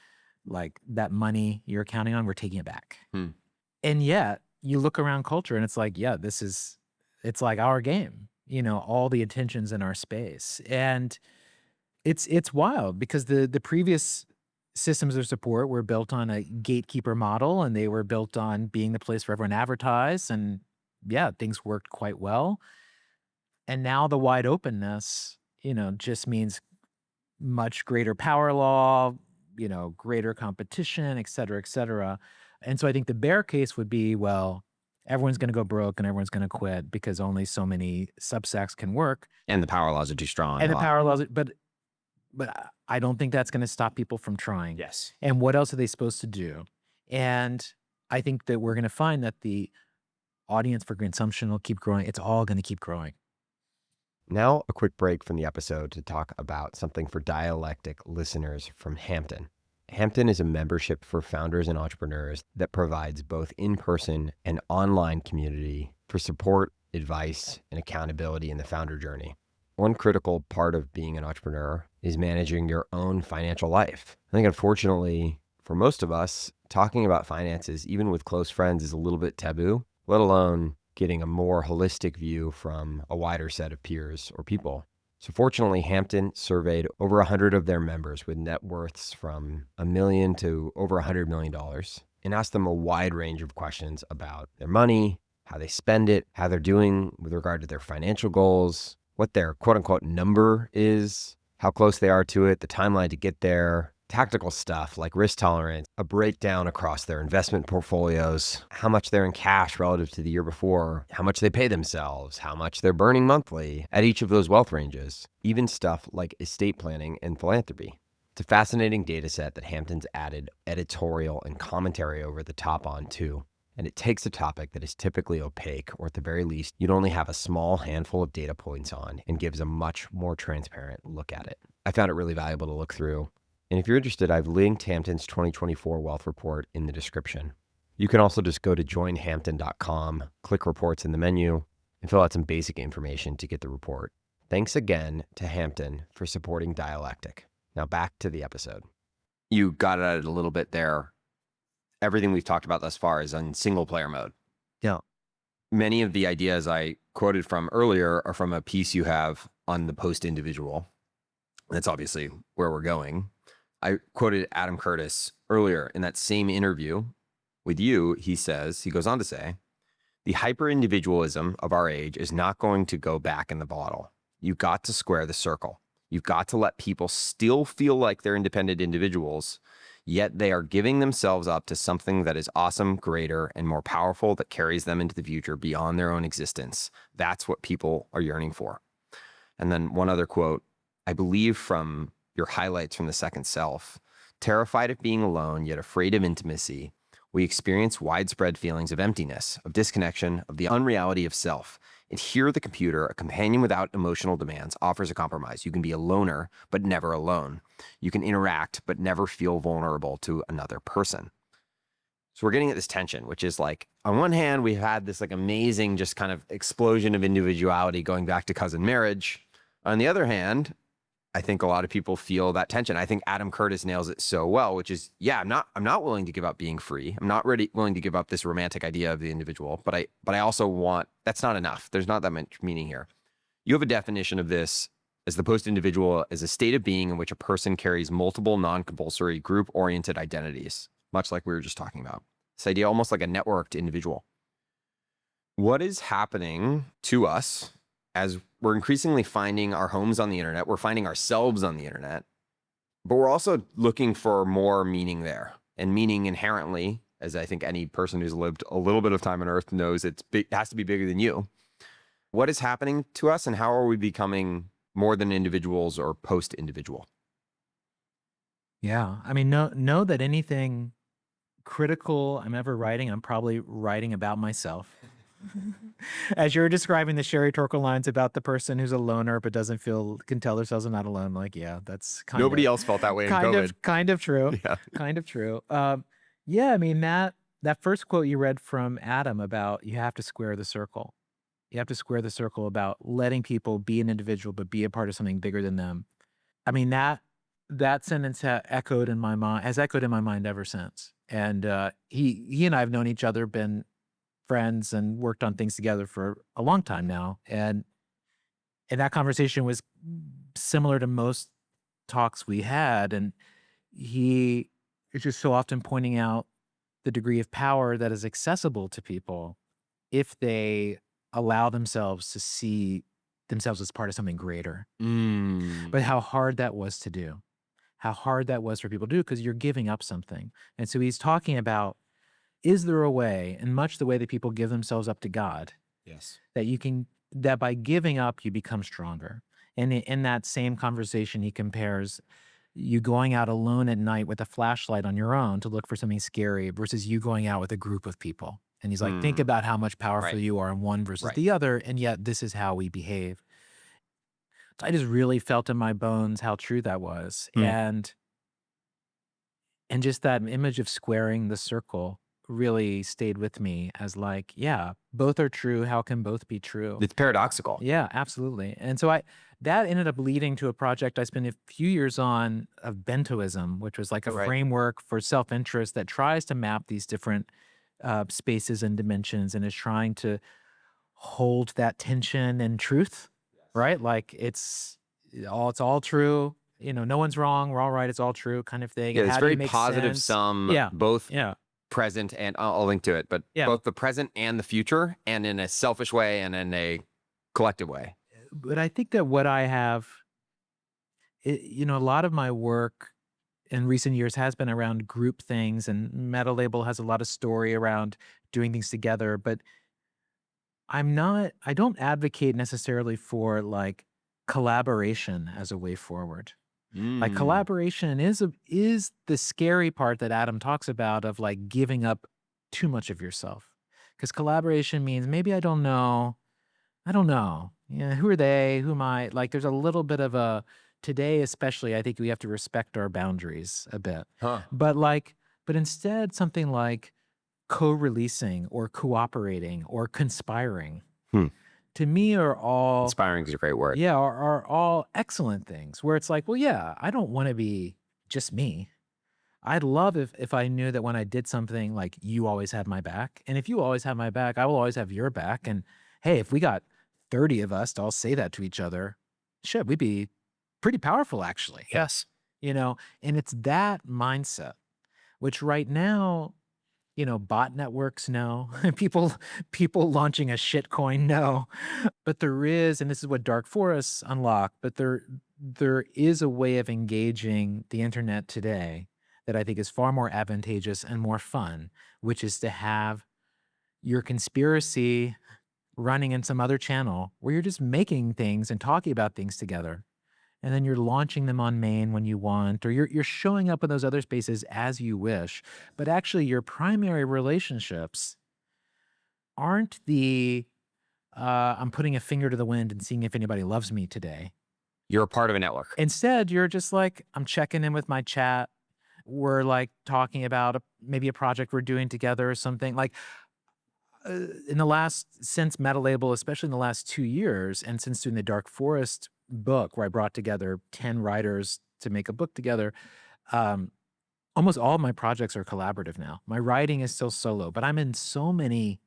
like, that money you're counting on, we're taking it back. And yet you look around culture and it's like, yeah, it's like our game, all the attention's in our space. And it's wild because the previous systems of support were built on a gatekeeper model, and they were built on being the place where everyone advertised, and yeah, things worked quite well. And now the wide openness, just means much greater power law, greater competition, et cetera, et cetera. And so I think the bear case would be, well, everyone's going to go broke and everyone's going to quit because only so many subsects can work. And the power laws are too strong. And the power laws, but I don't think that's going to stop people from trying. Yes. And what else are they supposed to do? And I think that we're going to find that the audience for consumption will keep growing. It's all going to keep growing. Now, a quick break from the episode to talk about something for dialectic listeners from Hampton. Hampton is a membership for founders and entrepreneurs that provides both in-person and online community for support, advice, and accountability in the founder journey. One critical part of being an entrepreneur is managing your own financial life. I think, unfortunately, for most of us, talking about finances, even with close friends, is a little bit taboo, let alone getting a more holistic view from a wider set of peers or people. So fortunately, Hampton surveyed over 100 of their members with net worths from $1 million to over $100 million and asked them a wide range of questions about their money, how they spend it, how they're doing with regard to their financial goals, what their quote unquote number is, how close they are to it, the timeline to get there, tactical stuff like risk tolerance, a breakdown across their investment portfolios, how much they're in cash relative to the year before, how much they pay themselves, how much they're burning monthly at each of those wealth ranges, even stuff like estate planning and philanthropy. It's a fascinating data set that Hampton's added editorial and commentary over the top on too. And it takes a topic that is typically opaque, or at the very least, you'd only have a small handful of data points on, and gives a much more transparent look at it. I found it really valuable to look through. And if you're interested, I've linked Hampton's 2024 Wealth Report in the description. You can also just go to joinhampton.com, click reports in the menu, and fill out some basic information to get the report. Thanks again to Hampton for supporting Dialectic. Now back to the episode. You got at it a little bit there. Everything we've talked about thus far is on single player mode. Yeah. Many of the ideas I quoted from earlier are from a piece you have on the post-individual. That's obviously where we're going. I quoted Adam Curtis earlier in that same interview with you. He goes on to say, the hyper-individualism of our age is not going to go back in the bottle. You've got to square the circle. You've got to let people still feel like they're independent individuals, yet they are giving themselves up to something that is awesome, greater, and more powerful that carries them into the future beyond their own existence. That's what people are yearning for. And then one other quote, I believe from your highlights from the second self, terrified of being alone, yet afraid of intimacy, we experience widespread feelings of emptiness, of disconnection, of the unreality of self. And here the computer, a companion without emotional demands, offers a compromise. You can be a loner, but never alone. You can interact, but never feel vulnerable to another person. So we're getting at this tension, which is like, on one hand, we've had this like amazing just kind of explosion of individuality going back to cousin marriage. On the other hand, I think a lot of people feel that tension. I think Adam Curtis nails it so well, which is, yeah, I'm not willing to give up being free. I'm not willing to give up this romantic idea of the individual, but I also want, that's not enough. There's not that much meaning here. You have a definition of this as the post-individual as a state of being in which a person carries multiple non-compulsory group-oriented identities, much like we were just talking about. This idea almost like a networked individual. What is happening to us as we're increasingly finding our homes on the internet, we're finding ourselves on the internet, but we're also looking for more meaning there. And meaning inherently, as I think any person who's lived a little bit of time on Earth knows, it has to be bigger than you. What is happening to us, and how are we becoming more than individuals or post-individual? Yeah. I mean, know that anything critical I'm ever writing, I'm probably writing about myself. As you're describing the Sherry Torkel lines about the person who's a loner but can tell themselves they're not alone, like, yeah, that's Nobody else felt that way in COVID. Kind of true. Yeah. Kind of true. Yeah, I mean, that first quote you read from Adam about you have to square the circle. You have to square the circle about letting people be an individual but be a part of something bigger than them. I mean, that sentence has echoed in my mind ever since. And he and I have known each other, been friends and worked on things together for a long time now. And that conversation was similar to most talks we had. And he is just so often pointing out the degree of power that is accessible to people if they allow themselves to see themselves as part of something greater. But how hard that was to do, how hard that was for people to do, because you're giving up something. And so he's talking about, is there a way, in much the way that people give themselves up to God, Yes, that by giving up, you become stronger. And in that same conversation, he compares you going out alone at night with a flashlight on your own to look for something scary versus you going out with a group of people. And he's like, think about how much powerful Right. you are in one versus Right. the other, and yet this is how we behave. I just really felt in my bones how true that was. And just that image of squaring the circle really stayed with me as like, yeah, both are true. How can both be true? It's paradoxical. Yeah, absolutely. And so that ended up leading to a project I spent a few years on of bentoism, which was like a Right. framework for self-interest that tries to map these different spaces and dimensions and is trying to hold that tension and truth, right? Like it's all true. You know, no one's wrong. We're all right. It's all true kind of thing. Yeah, And it's how do you very make positive sense? sum, Yeah. both Yeah. present and I'll link to it, but Yeah. both the present and the future, and in a selfish way and in a collective way. But I think that what I have, a lot of my work in recent years has been around group things, and Metalabel has a lot of story around doing things together, but I don't advocate necessarily for like collaboration as a way forward. Like collaboration is the scary part that Adam talks about of like giving up too much of yourself. Because collaboration means maybe I don't know. Yeah, who are they? Who am I? Like there's a little bit of a, today especially, I think we have to respect our boundaries a bit. Huh. But instead something like co-releasing or cooperating or conspiring, to me are all, Inspiring is a great word. yeah, are all excellent things where it's like, well, yeah, I don't want to be just me. I'd love if I knew that when I did something, like you always had my back. And if you always have my back, I will always have your back. And hey, if we got 30 of us to all say that to each other, shit, we'd be pretty powerful actually. Yes. And it's that mindset, which right now, bot networks know, people launching a shit coin know, but there is, and this is what dark forests unlock, but there is a way of engaging the internet today that I think is far more advantageous and more fun, which is to have your conspiracy running in some other channel where you're just making things and talking about things together. And then you're launching them on main when you want, or you're showing up in those other spaces as you wish. But actually your primary relationships aren't I'm putting a finger to the wind and seeing if anybody loves me today. You're a part of a network. Instead, you're just like, I'm checking in with my chat. We're like talking about maybe a project we're doing together or something. Like since Metalabel, especially in the last 2 years, and since doing the Dark Forest book, where I brought together 10 writers to make a book together, almost all of my projects are collaborative now. My writing is still solo, but I'm in so many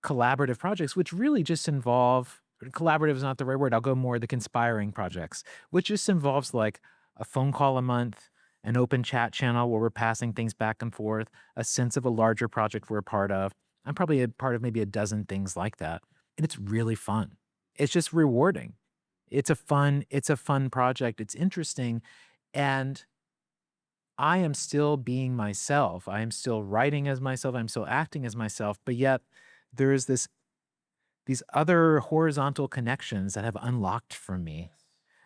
collaborative projects, which really just involve, collaborative is not the right word, I'll go more the conspiring projects, which just involves like a phone call a month, an open chat channel where we're passing things back and forth, a sense of a larger project we're a part of. I'm probably a part of maybe a dozen things like that. And it's really fun. It's just rewarding. It's a fun project. It's interesting. And I am still being myself. I am still writing as myself. I'm still acting as myself. But yet there is these other horizontal connections that have unlocked from me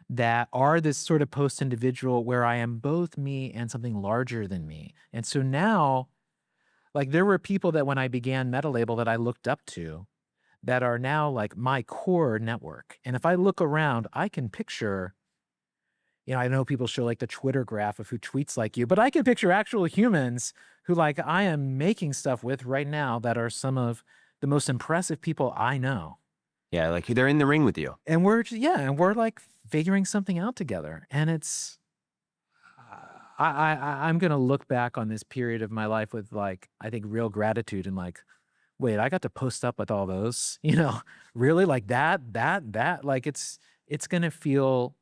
that are this sort of post-individual where I am both me and something larger than me. And so now, like there were people that when I began Metalabel that I looked up to that are now like my core network. And if I look around, I can picture, I know people show like the Twitter graph of who tweets like you, but I can picture actual humans who like I am making stuff with right now that are some of the most impressive people I know. Yeah, like they're in the ring with you. And we're like figuring something out together. And it's, I'm going to look back on this period of my life with like, I think real gratitude and like, wait, I got to post up with all those, really like that, like it's going to feel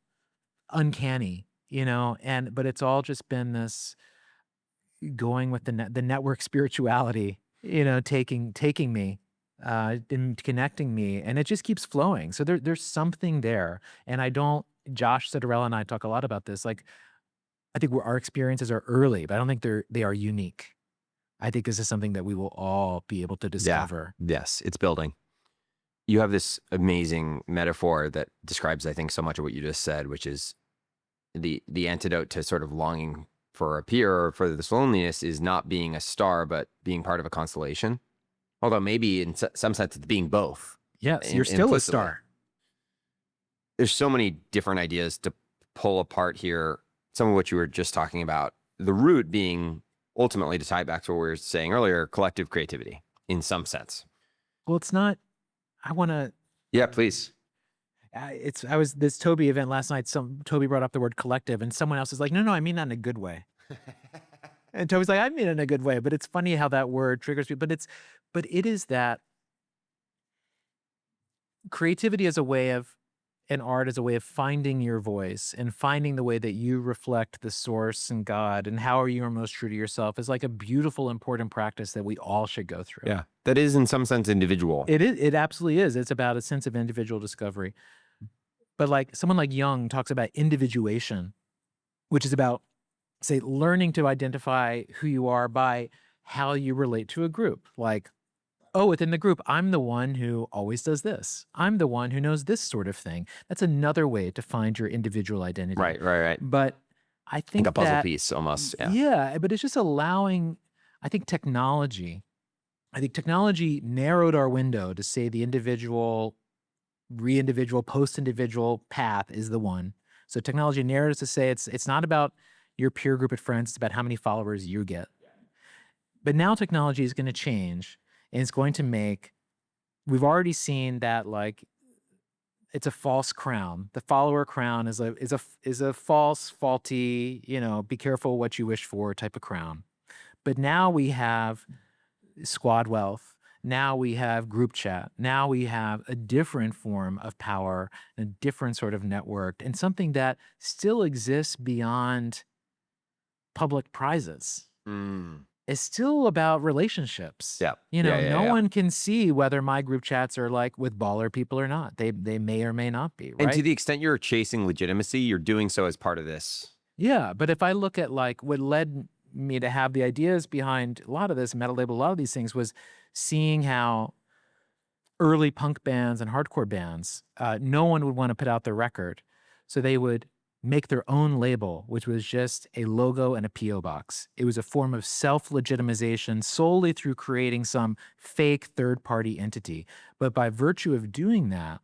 uncanny, but it's all just been this going with the network spirituality, taking me, and connecting me, and it just keeps flowing. So there's something there. And Josh Citarella and I talk a lot about this. Like, I think our experiences are early, but I don't think they are unique. I think this is something that we will all be able to discover. Yeah. Yes, it's building. You have this amazing metaphor that describes, I think, so much of what you just said, which is the antidote to sort of longing for a peer or for this loneliness is not being a star, but being part of a constellation. Although maybe in some sense it's being both. Yes, you're still a star. There's so many different ideas to pull apart here. Some of what you were just talking about, the root being ultimately, to tie it back to what we were saying earlier, collective creativity in some sense. Well, it's not, I want to. Yeah, please. I was this Toby event last night. Toby brought up the word collective and someone else is like, no, I mean that in a good way. And Toby's like, I mean it in a good way, but it's funny how that word triggers people. But it is that creativity as a way of, and art as a way of finding your voice and finding the way that you reflect the source and God and how are you most true to yourself is like a beautiful, important practice that we all should go through. Yeah. That is in some sense individual. It is. It absolutely is. It's about a sense of individual discovery. But like someone like Jung talks about individuation, which is about, say, learning to identify who you are by how you relate to a group. Like, oh, within the group, I'm the one who always does this. I'm the one who knows this sort of thing. That's another way to find your individual identity. Right. But I think like a puzzle piece almost. Yeah, but it's just allowing, I think technology I think technology narrowed our window to say the individual, re-individual, post-individual path is the one. So technology narrowed us to say it's not about your peer group of friends, it's about how many followers you get. But now technology is going to change, and it's going to make, we've already seen that like it's a false crown. The follower crown is a false, faulty, be careful what you wish for type of crown. But now we have squad wealth. Now we have group chat. Now we have a different form of power, a different sort of network, and something that still exists beyond public prizes. It's still about relationships. Yeah. No one can see whether my group chats are like with baller people or not. They may or may not be, right? And to the extent you're chasing legitimacy, you're doing so as part of this. Yeah, but if I look at like what led me to have the ideas behind a lot of this, Metalabel, a lot of these things, was seeing how early punk bands and hardcore bands, no one would want to put out their record. So they would make their own label, which was just a logo and a P.O. box. It was a form of self-legitimization solely through creating some fake third-party entity. But by virtue of doing that,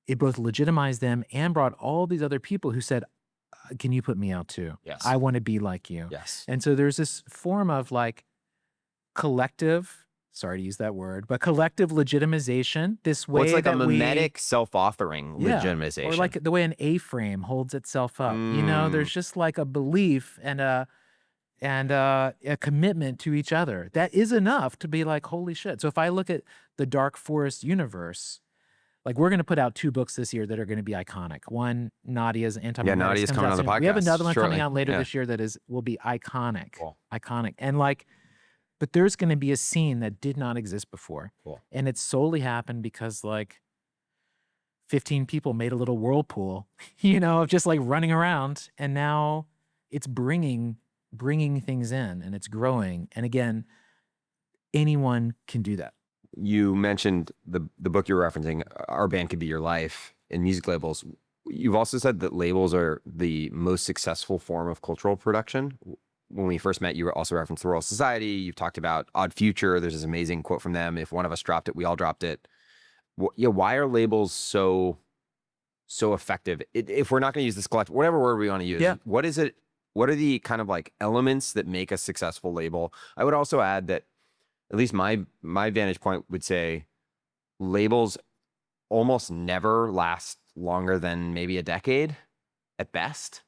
it both legitimized them and brought all these other people who said, can you put me out too? Yes. I want to be like you. Yes. And so there's this form of like collective, sorry to use that word, but collective legitimization, this way it's like that a mimetic self-authoring legitimization. Or like the way an A-frame holds itself up. There's just like a belief and a commitment to each other that is enough to be like, holy shit. So if I look at the Dark Forest universe, like we're going to put out 2 books this year that are going to be iconic. One, Nadia's Anti-Mimetic. Yeah, Nadia's coming on the podcast. We have another one shortly. coming out later this year that will be iconic. Cool. Iconic. And like, but there's going to be a scene that did not exist before. Cool. And it solely happened because like 15 people made a little whirlpool, of just like running around. And now it's bringing things in and it's growing. And again, anyone can do that. You mentioned the book you're referencing, Our Band Could Be Your Life, in music labels. You've also said that labels are the most successful form of cultural production. When we first met, you also referenced the Royal Society. You've talked about Odd Future. There's this amazing quote from them: "If one of us dropped it, we all dropped it." Why are labels so effective? If we're not going to use this collective, whatever word we want to use, what is it? What are the kind of like elements that make a successful label? I would also add that, at least my vantage point would say, labels almost never last longer than maybe a decade at best.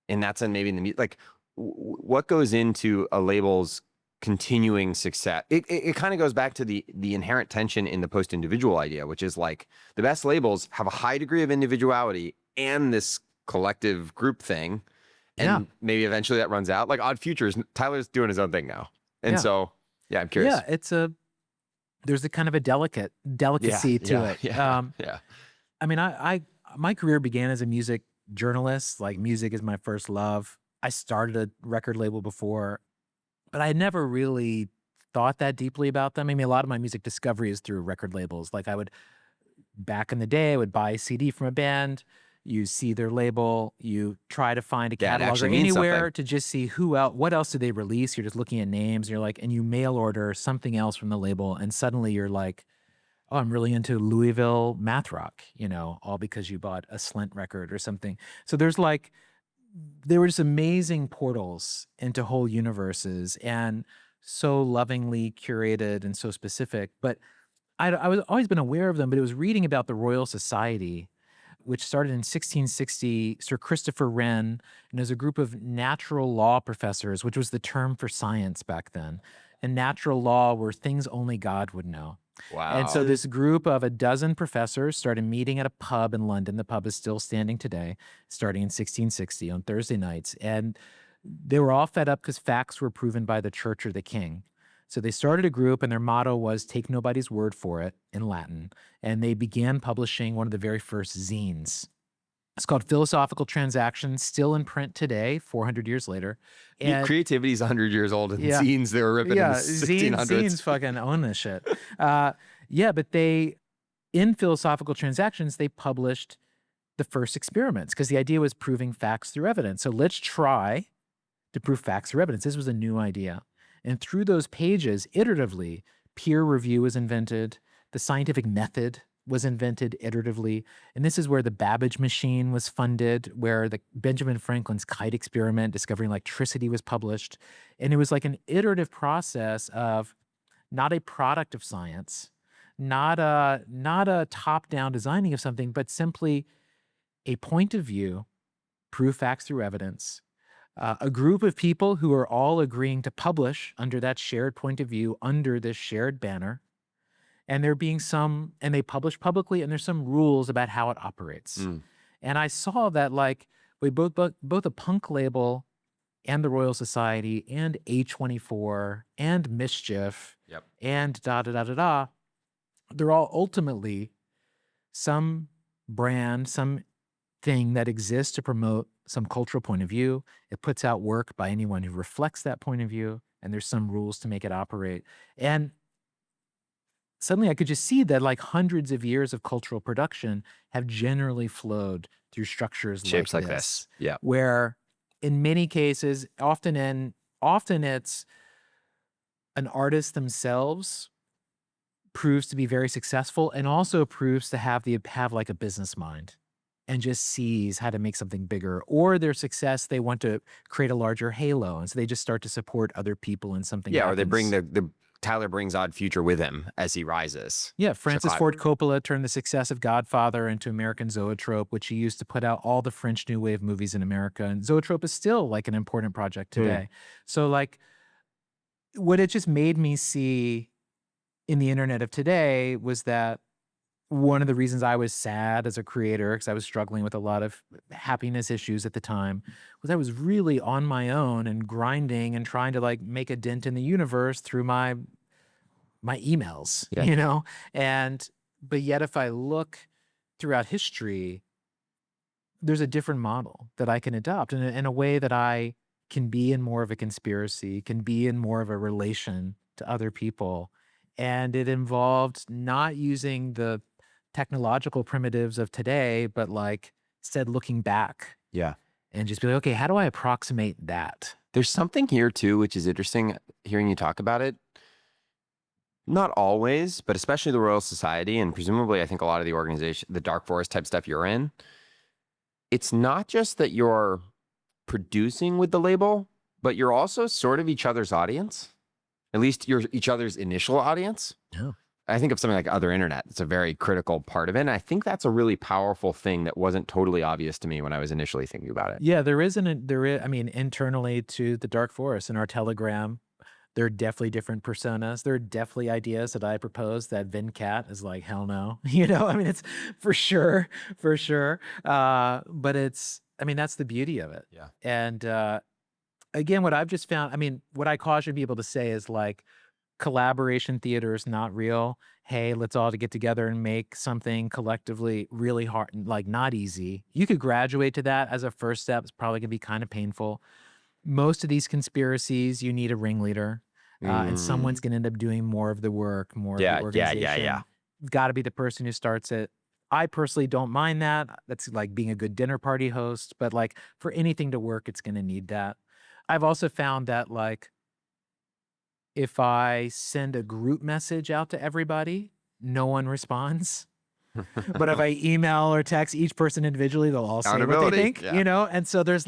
And that's maybe in the like, what goes into a label's continuing success? It kind of goes back to the inherent tension in the post-individual idea, which is like the best labels have a high degree of individuality and this collective group thing. And maybe eventually that runs out. Like Odd Futures, Tyler's doing his own thing now. And so, I'm curious. Yeah, there's a kind of a delicacy to it. Yeah. I mean, my career began as a music journalist. Like music is my first love. I started a record label before, but I had never really thought that deeply about them. I mean, a lot of my music discovery is through record labels. Like back in the day, I would buy a CD from a band. You see their label, you try to find a catalog or anywhere to just see what else do they release. You're just looking at names, and you mail order something else from the label, and suddenly you're like, oh, I'm really into Louisville math rock, all because you bought a Slint record or something. So there were just amazing portals into whole universes, and so lovingly curated and so specific. But I was always been aware of them, but it was reading about the Royal Society, which started in 1660, Sir Christopher Wren, and there's a group of natural law professors, which was the term for science back then. And natural law were things only God would know. Wow. And so this group of a dozen professors started meeting at a pub in London. The pub is still standing today, starting in 1660 on Thursday nights. And they were all fed up because facts were proven by the church or the king. So they started a group, and their motto was take nobody's word for it in Latin. And they began publishing one of the very first zines. It's called Philosophical Transactions, still in print today, 400 years later. And creativity is 100 years old, and zines they were ripping in the 1600s. Zines fucking own this shit. But in Philosophical Transactions, they published the first experiments because the idea was proving facts through evidence. So let's try to prove facts through evidence. This was a new idea. And through those pages, iteratively, peer review was invented. The scientific method was invented iteratively. And this is where the Babbage machine was funded, where the Benjamin Franklin's kite experiment discovering electricity was published. And it was like an iterative process of not a product of science, not a top-down designing of something, but simply a point of view, prove facts through evidence, a group of people who are all agreeing to publish under that shared point of view, under this shared banner. And and they publish publicly, and there's some rules about how it operates. And I saw that both a punk label and the Royal Society and A24 and Mischief and they're all ultimately some brand, some thing that exists to promote some cultural point of view. It puts out work by anyone who reflects that point of view, and there's some rules to make it operate. And suddenly I could just see that hundreds of years of cultural production have generally flowed through structures Shapes like this. Yeah. Where in many cases, often it's an artist themselves proves to be very successful and also proves to have a business mind and just sees how to make something bigger. Or their success, they want to create a larger halo, and so they just start to support other people in something. Yeah, happens. Or they bring Tyler brings Odd Future with him as he rises. Yeah, Francis Ford Coppola turned the success of Godfather into American Zoetrope, which he used to put out all the French New Wave movies in America. And Zoetrope is still an important project today. So what it just made me see in the internet of today was that one of the reasons I was sad as a creator, because I was struggling with a lot of happiness issues at the time, was I was really on my own and grinding and trying to make a dent in the universe through my emails, but yet if I look throughout history, there's a different model that I can adopt in a way that I can be in more of a conspiracy, can be in more of a relation to other people. And it involved not using the technological primitives of today, but instead looking back. Yeah. And just be okay, how do I approximate that? There's something here too, which is interesting hearing you talk about it. Not always, but especially the Royal Society, and presumably I think a lot of the organization, the Dark Forest type stuff you're in, it's not just that you're producing with the label, but you're also sort of each other's audience. At least you're each other's initial audience. Yeah. I think of something like Other Internet. It's a very critical part of it. And I think that's a really powerful thing that wasn't totally obvious to me when I was initially thinking about it. Yeah, internally to the Dark Forest in our Telegram, there are definitely different personas. There are definitely ideas that I propose that Venkat is hell no. It's for sure. But that's the beauty of it. Yeah. And again, what I've just found, what I caution people to say is collaboration theater is not real. Hey, let's all get together and make something collectively really hard, not easy. You could graduate to that as a first step. It's probably gonna be kind of painful. Most of these conspiracies, you need a ringleader, and someone's gonna end up doing more of the work, more of the organization. Yeah. Got to be the person who starts it. I personally don't mind that. That's being a good dinner party host, but for anything to work, it's gonna need that. I've also found that if I send a group message out to everybody, no one responds. But if I email or text each person individually, they'll all say what they think, And so there's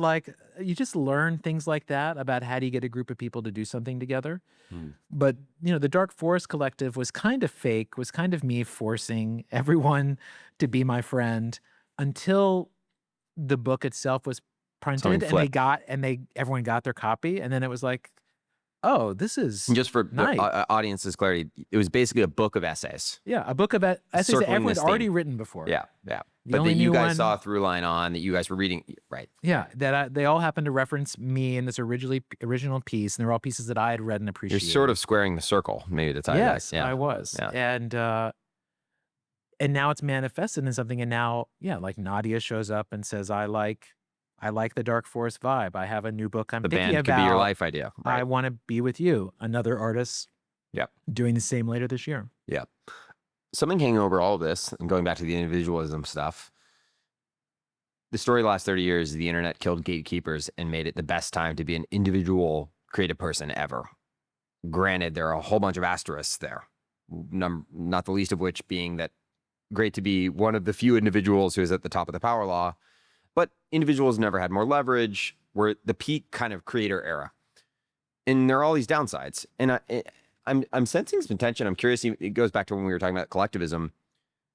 you just learn things like that about how do you get a group of people to do something together. But, the Dark Forest Collective was kind of fake, was kind of me forcing everyone to be my friend until the book itself was printed and everyone got their copy. And then it was oh, this is just for nice. The audience's clarity. It was basically a book of essays. Yeah, a book of essays that everyone's already written before. Yeah. But that you guys saw a through line on, that you guys were reading, right? Yeah, they all happened to reference me in this original piece, and they're all pieces that I had read and appreciated. You're sort of squaring the circle, maybe the time. Yes, I was. Yeah. And now it's manifested in something, and now, Nadia shows up and says, I like the Dark Forest vibe. I have a new book I'm thinking about. The band could be your life idea. Right? I want to be with you. Another artist doing the same later this year. Yeah. Something hanging over all of this, and going back to the individualism stuff, the story of the last 30 years is the internet killed gatekeepers and made it the best time to be an individual creative person ever. Granted, there are a whole bunch of asterisks there. not the least of which being that great to be one of the few individuals who is at the top of the power law, but individuals never had more leverage. We're the peak kind of creator era. And there are all these downsides. And I'm sensing some tension. I'm curious, it goes back to when we were talking about collectivism,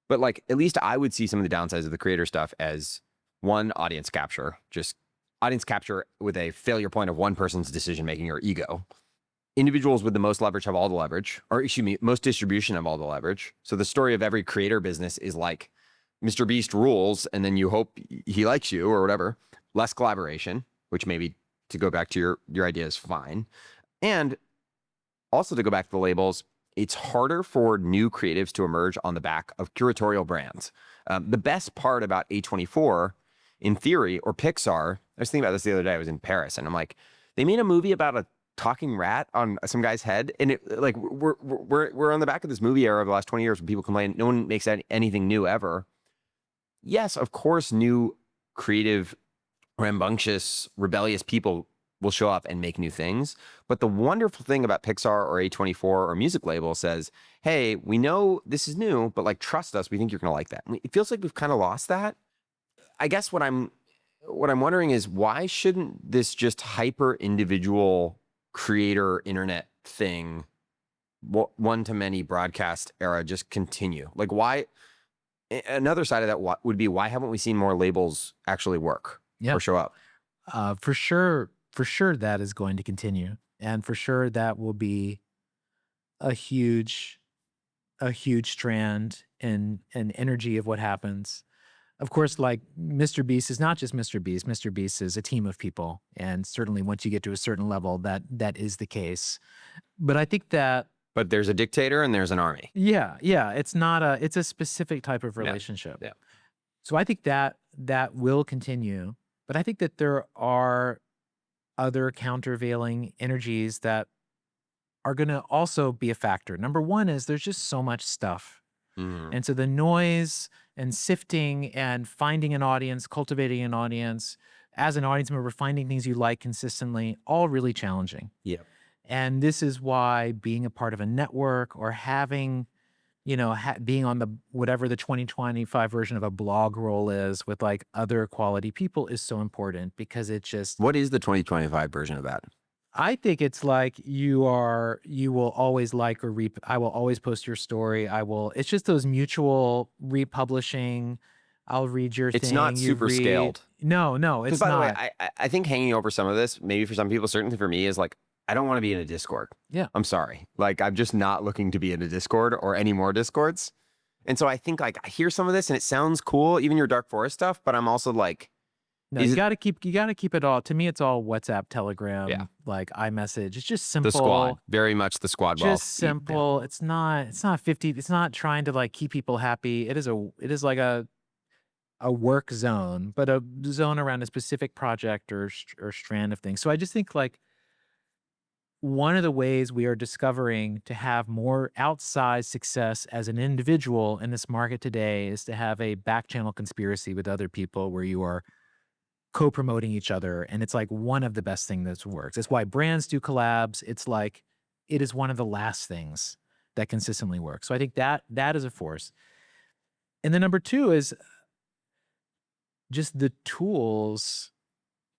but like, at least I would see some of the downsides of the creator stuff as one, audience capture, just audience capture with a failure point of one person's decision-making or ego. Individuals with the most leverage have all the leverage, or excuse me, most distribution have all the leverage. So the story of every creator business is like Mr. Beast rules, and then you hope he likes you or whatever. Less collaboration, which maybe to go back to your idea is fine. And also to go back to the labels, it's harder for new creatives to emerge on the back of curatorial brands. The best part about A24, in theory, or Pixar, I was thinking about this the other day. I was in Paris, and I'm like, they made a movie about a talking rat on some guy's head, and it like we're on the back of this movie era of the last 20 years when people complain no one makes anything new ever. Yes, of course, new creative, rambunctious, rebellious people will show up and make new things. But the wonderful thing about Pixar or A24 or music label says, hey, we know this is new, but like, trust us, we think you're gonna like that. And it feels like we've kind of lost that. I guess what I'm wondering is, why shouldn't this just hyper individual creator internet thing, one-to-many broadcast era, just continue? Like, why? Another side of that would be, why haven't we seen more labels actually work or show up? For sure that is going to continue. And for sure that will be a huge strand in energy of what happens. Of course, like, Mr. Beast is not just Mr. Beast. Mr. Beast is a team of people. And certainly once you get to a certain level, that is the case. But I think that... But there's a dictator and there's an army. Yeah. It's a specific type of relationship. Yeah. So I think that will continue. But I think that there are other countervailing energies that are going to also be a factor. Number one is there's just so much stuff. And so the noise and sifting and finding an audience, cultivating an audience, as an audience member, finding things you like consistently, all really challenging. Yeah. And this is why being a part of a network or having, being on the whatever the 2025 version of a blog roll is with like other quality people is so important, because it just... What is the 2025 version of that? I think it's like you will always like or I will always post your story. It's just those mutual republishing. I'll read your thing. It's not super scaled. No, it's not. By not. the way, I think hanging over some of this, maybe for some people, certainly for me, is like, I don't want to be in a Discord. Yeah. I'm sorry. Like, I'm just not looking to be in a Discord or any more Discords. And so I think, like, I hear some of this and it sounds cool, even your Dark Forest stuff, but I'm also like, no, you gotta keep it all. To me, it's all WhatsApp, Telegram, like iMessage. It's just simple. The squad, very much the squad. Just simple. Yeah. It's not 50. It's not trying to like keep people happy. It is like a work zone, but a zone around a specific project or strand of things. So I just think, like, one of the ways we are discovering to have more outsized success as an individual in this market today is to have a back channel conspiracy with other people where you are co-promoting each other. And it's like one of the best things that works. It's why brands do collabs. It's like, it is one of the last things that consistently works. So I think that is a force. And then number two is just the tools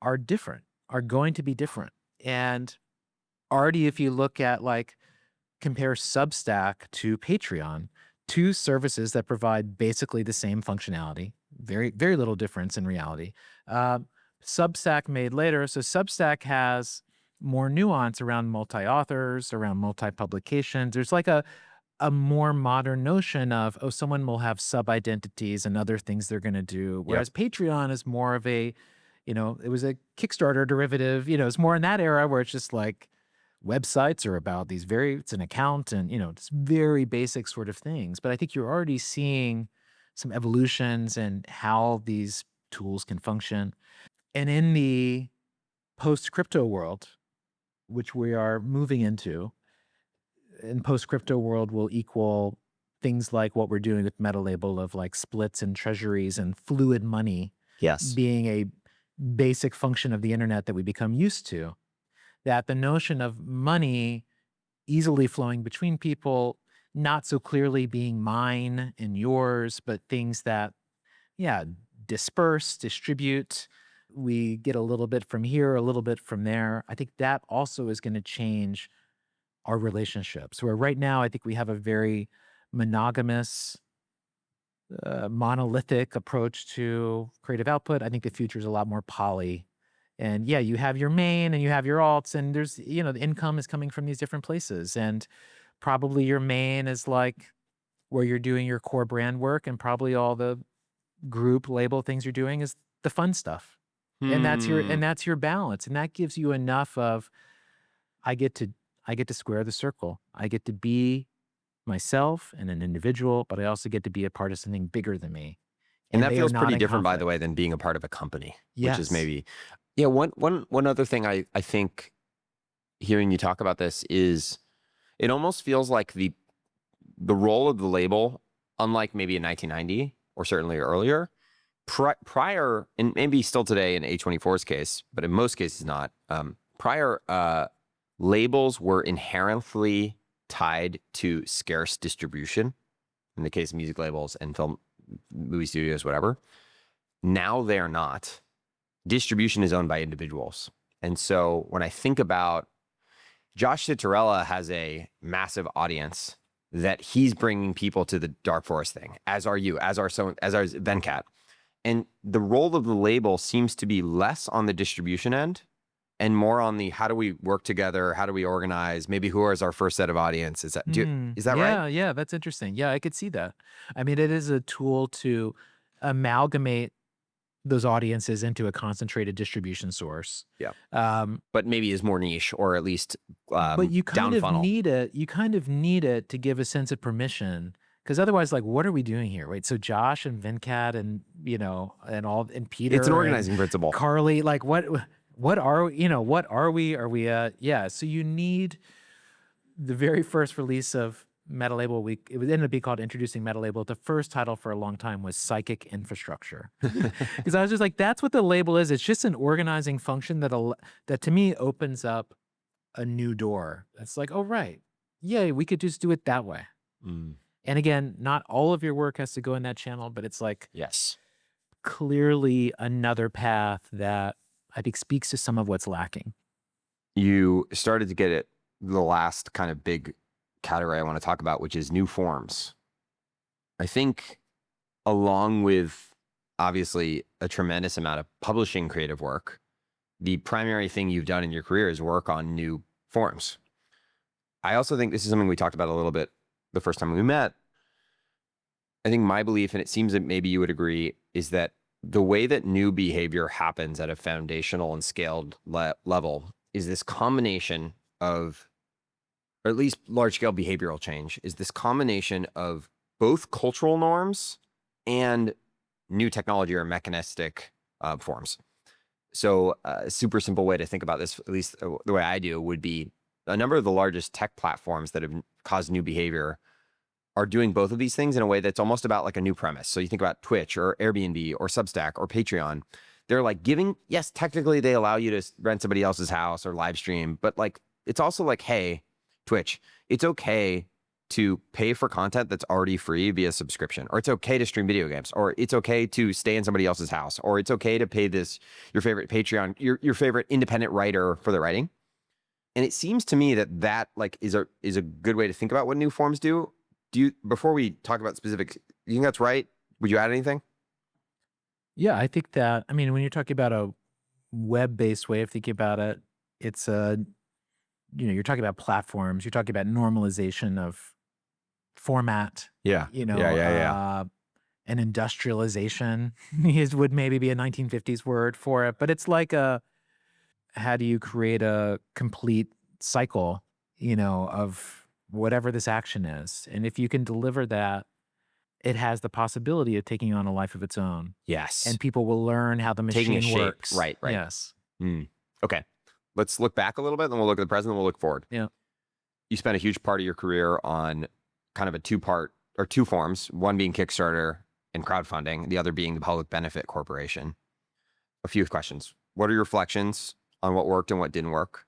are going to be different. And already, if you look at, like, compare Substack to Patreon, two services that provide basically the same functionality, very, very little difference in reality. Substack made later. So Substack has more nuance around multi-authors, around multi-publications. There's like a more modern notion of, someone will have sub-identities and other things they're going to do. Whereas Patreon is more of a, it was a Kickstarter derivative. It's more in that era where it's just like, websites are about it's an account and, it's very basic sort of things. But I think you're already seeing some evolutions in how these tools can function. And in the post-crypto world, which we are moving into, in post-crypto world will equal things like what we're doing with Metalabel of like splits and treasuries and fluid money being a basic function of the internet that we become used to. That the notion of money easily flowing between people, not so clearly being mine and yours, but things that, yeah, disperse, distribute. We get a little bit from here, a little bit from there. I think that also is going to change our relationships. Where right now, I think we have a very monogamous, monolithic approach to creative output. I think the future is a lot more poly. And yeah, you have your main and you have your alts, and there's, the income is coming from these different places. And probably your main is like where you're doing your core brand work, and probably all the group label things you're doing is the fun stuff. And that's your balance. And that gives you enough of, I get to square the circle. I get to be myself and an individual, but I also get to be a part of something bigger than me. And that they are feels not pretty in different, by the conflict. way, than being a part of a company, which is Yes. maybe, yeah. One other thing I think hearing you talk about this is it almost feels like the role of the label, unlike maybe in 1990 or certainly earlier, prior, and maybe still today in A24's case, but in most cases not, prior labels were inherently tied to scarce distribution, in the case of music labels and film, movie studios, whatever. Now they are not. Distribution is owned by individuals. And so when I think about Josh Citarella has a massive audience that he's bringing people to the Dark Forest thing, as are you, as are Venkat. And the role of the label seems to be less on the distribution end and more on the how do we work together, how do we organize, maybe who is our first set of audience? Is that right? Yeah, that's interesting. Yeah, I could see that. I mean, it is a tool to amalgamate those audiences into a concentrated distribution source. Yeah. Um, But maybe is more niche, or at least but you kind down of funnel. need it. You kind of need it to give a sense of permission, because otherwise, like, what are we doing here, right? So Josh and Venkat and and Peter, It's an and organizing principle. Carly, like what are what are we? Are we yeah? So you need the very first release of Metalabel. It would end up being called Introducing Metalabel. The first title for a long time was Psychic Infrastructure, because I was just like, that's what the label is. It's just an organizing function that to me opens up a new door. It's like, oh right, yeah, we could just do it that way. Mm. And again, not all of your work has to go in that channel, but it's like, Yes, clearly another path that I think speaks to some of what's lacking. you started to get it. The last kind of big category I want to talk about, which is new forms. I think along with obviously a tremendous amount of publishing creative work, the primary thing you've done in your career is work on new forms. I also think this is something we talked about a little bit the first time we met. I think my belief, and it seems that maybe you would agree, is that the way that new behavior happens at a foundational and scaled level is this combination of, or at least large-scale behavioral change, is this combination of both cultural norms and new technology or mechanistic forms. So a super simple way to think about this, at least the way I do, would be a number of the largest tech platforms that have caused new behavior are doing both of these things in a way that's almost about like a new premise. So you think about Twitch or Airbnb or Substack or Patreon. They're like yes, technically they allow you to rent somebody else's house or live stream, but like it's also like, hey, Twitch, it's okay to pay for content that's already free via subscription, or it's okay to stream video games, or it's okay to stay in somebody else's house, or it's okay to pay your favorite Patreon, your favorite independent writer for the writing. And it seems to me that like is a good way to think about what new forms do. Before we talk about specifics, you think that's right? Would you add anything? Yeah, I think that, I mean, when you're talking about a web-based way of thinking about it, it's you're talking about platforms, you're talking about normalization of format, Yeah. an industrialization would maybe be a 1950s word for it, but it's like how do you create a complete cycle, of whatever this action is? And if you can deliver that, it has the possibility of taking on a life of its own. Yes. And people will learn how the Taking a machine shape. works. Right. Yes. Okay. Let's look back a little bit, then we'll look at the present, and we'll look forward. Yeah. You spent a huge part of your career on kind of a two forms, one being Kickstarter and crowdfunding, the other being the Public Benefit Corporation. A few questions. What are your reflections on what worked and what didn't work?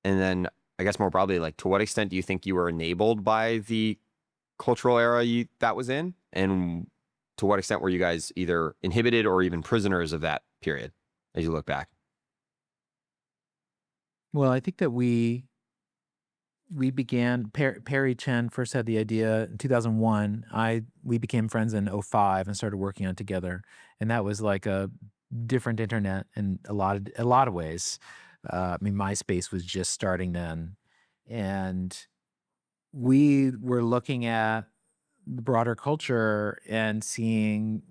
And then I guess more broadly, like, to what extent do you think you were enabled by the cultural era that was in? And to what extent were you guys either inhibited or even prisoners of that period as you look back? Well, I think that we began, Perry Chen first had the idea in 2001. We became friends in '05 and started working on it together. And that was like a different internet in a lot of ways. I mean, MySpace was just starting then. And we were looking at the broader culture and seeing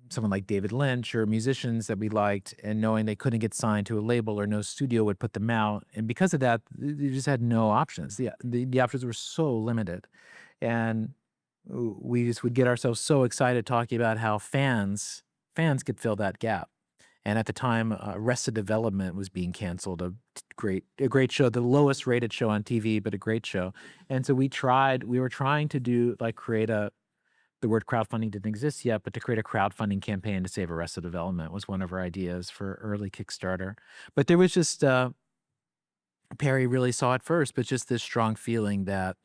someone like David Lynch or musicians that we liked, and knowing they couldn't get signed to a label or no studio would put them out. And because of that, they just had no options. The options were so limited. And we just would get ourselves so excited talking about how fans could fill that gap. And at the time, Arrested Development was being canceled, a great show, the lowest rated show on TV, but a great show. And so we were trying to do like the word crowdfunding didn't exist yet, but to create a crowdfunding campaign to save Arrested Development was one of our ideas for early Kickstarter. But there was just, Perry really saw it first, but just this strong feeling that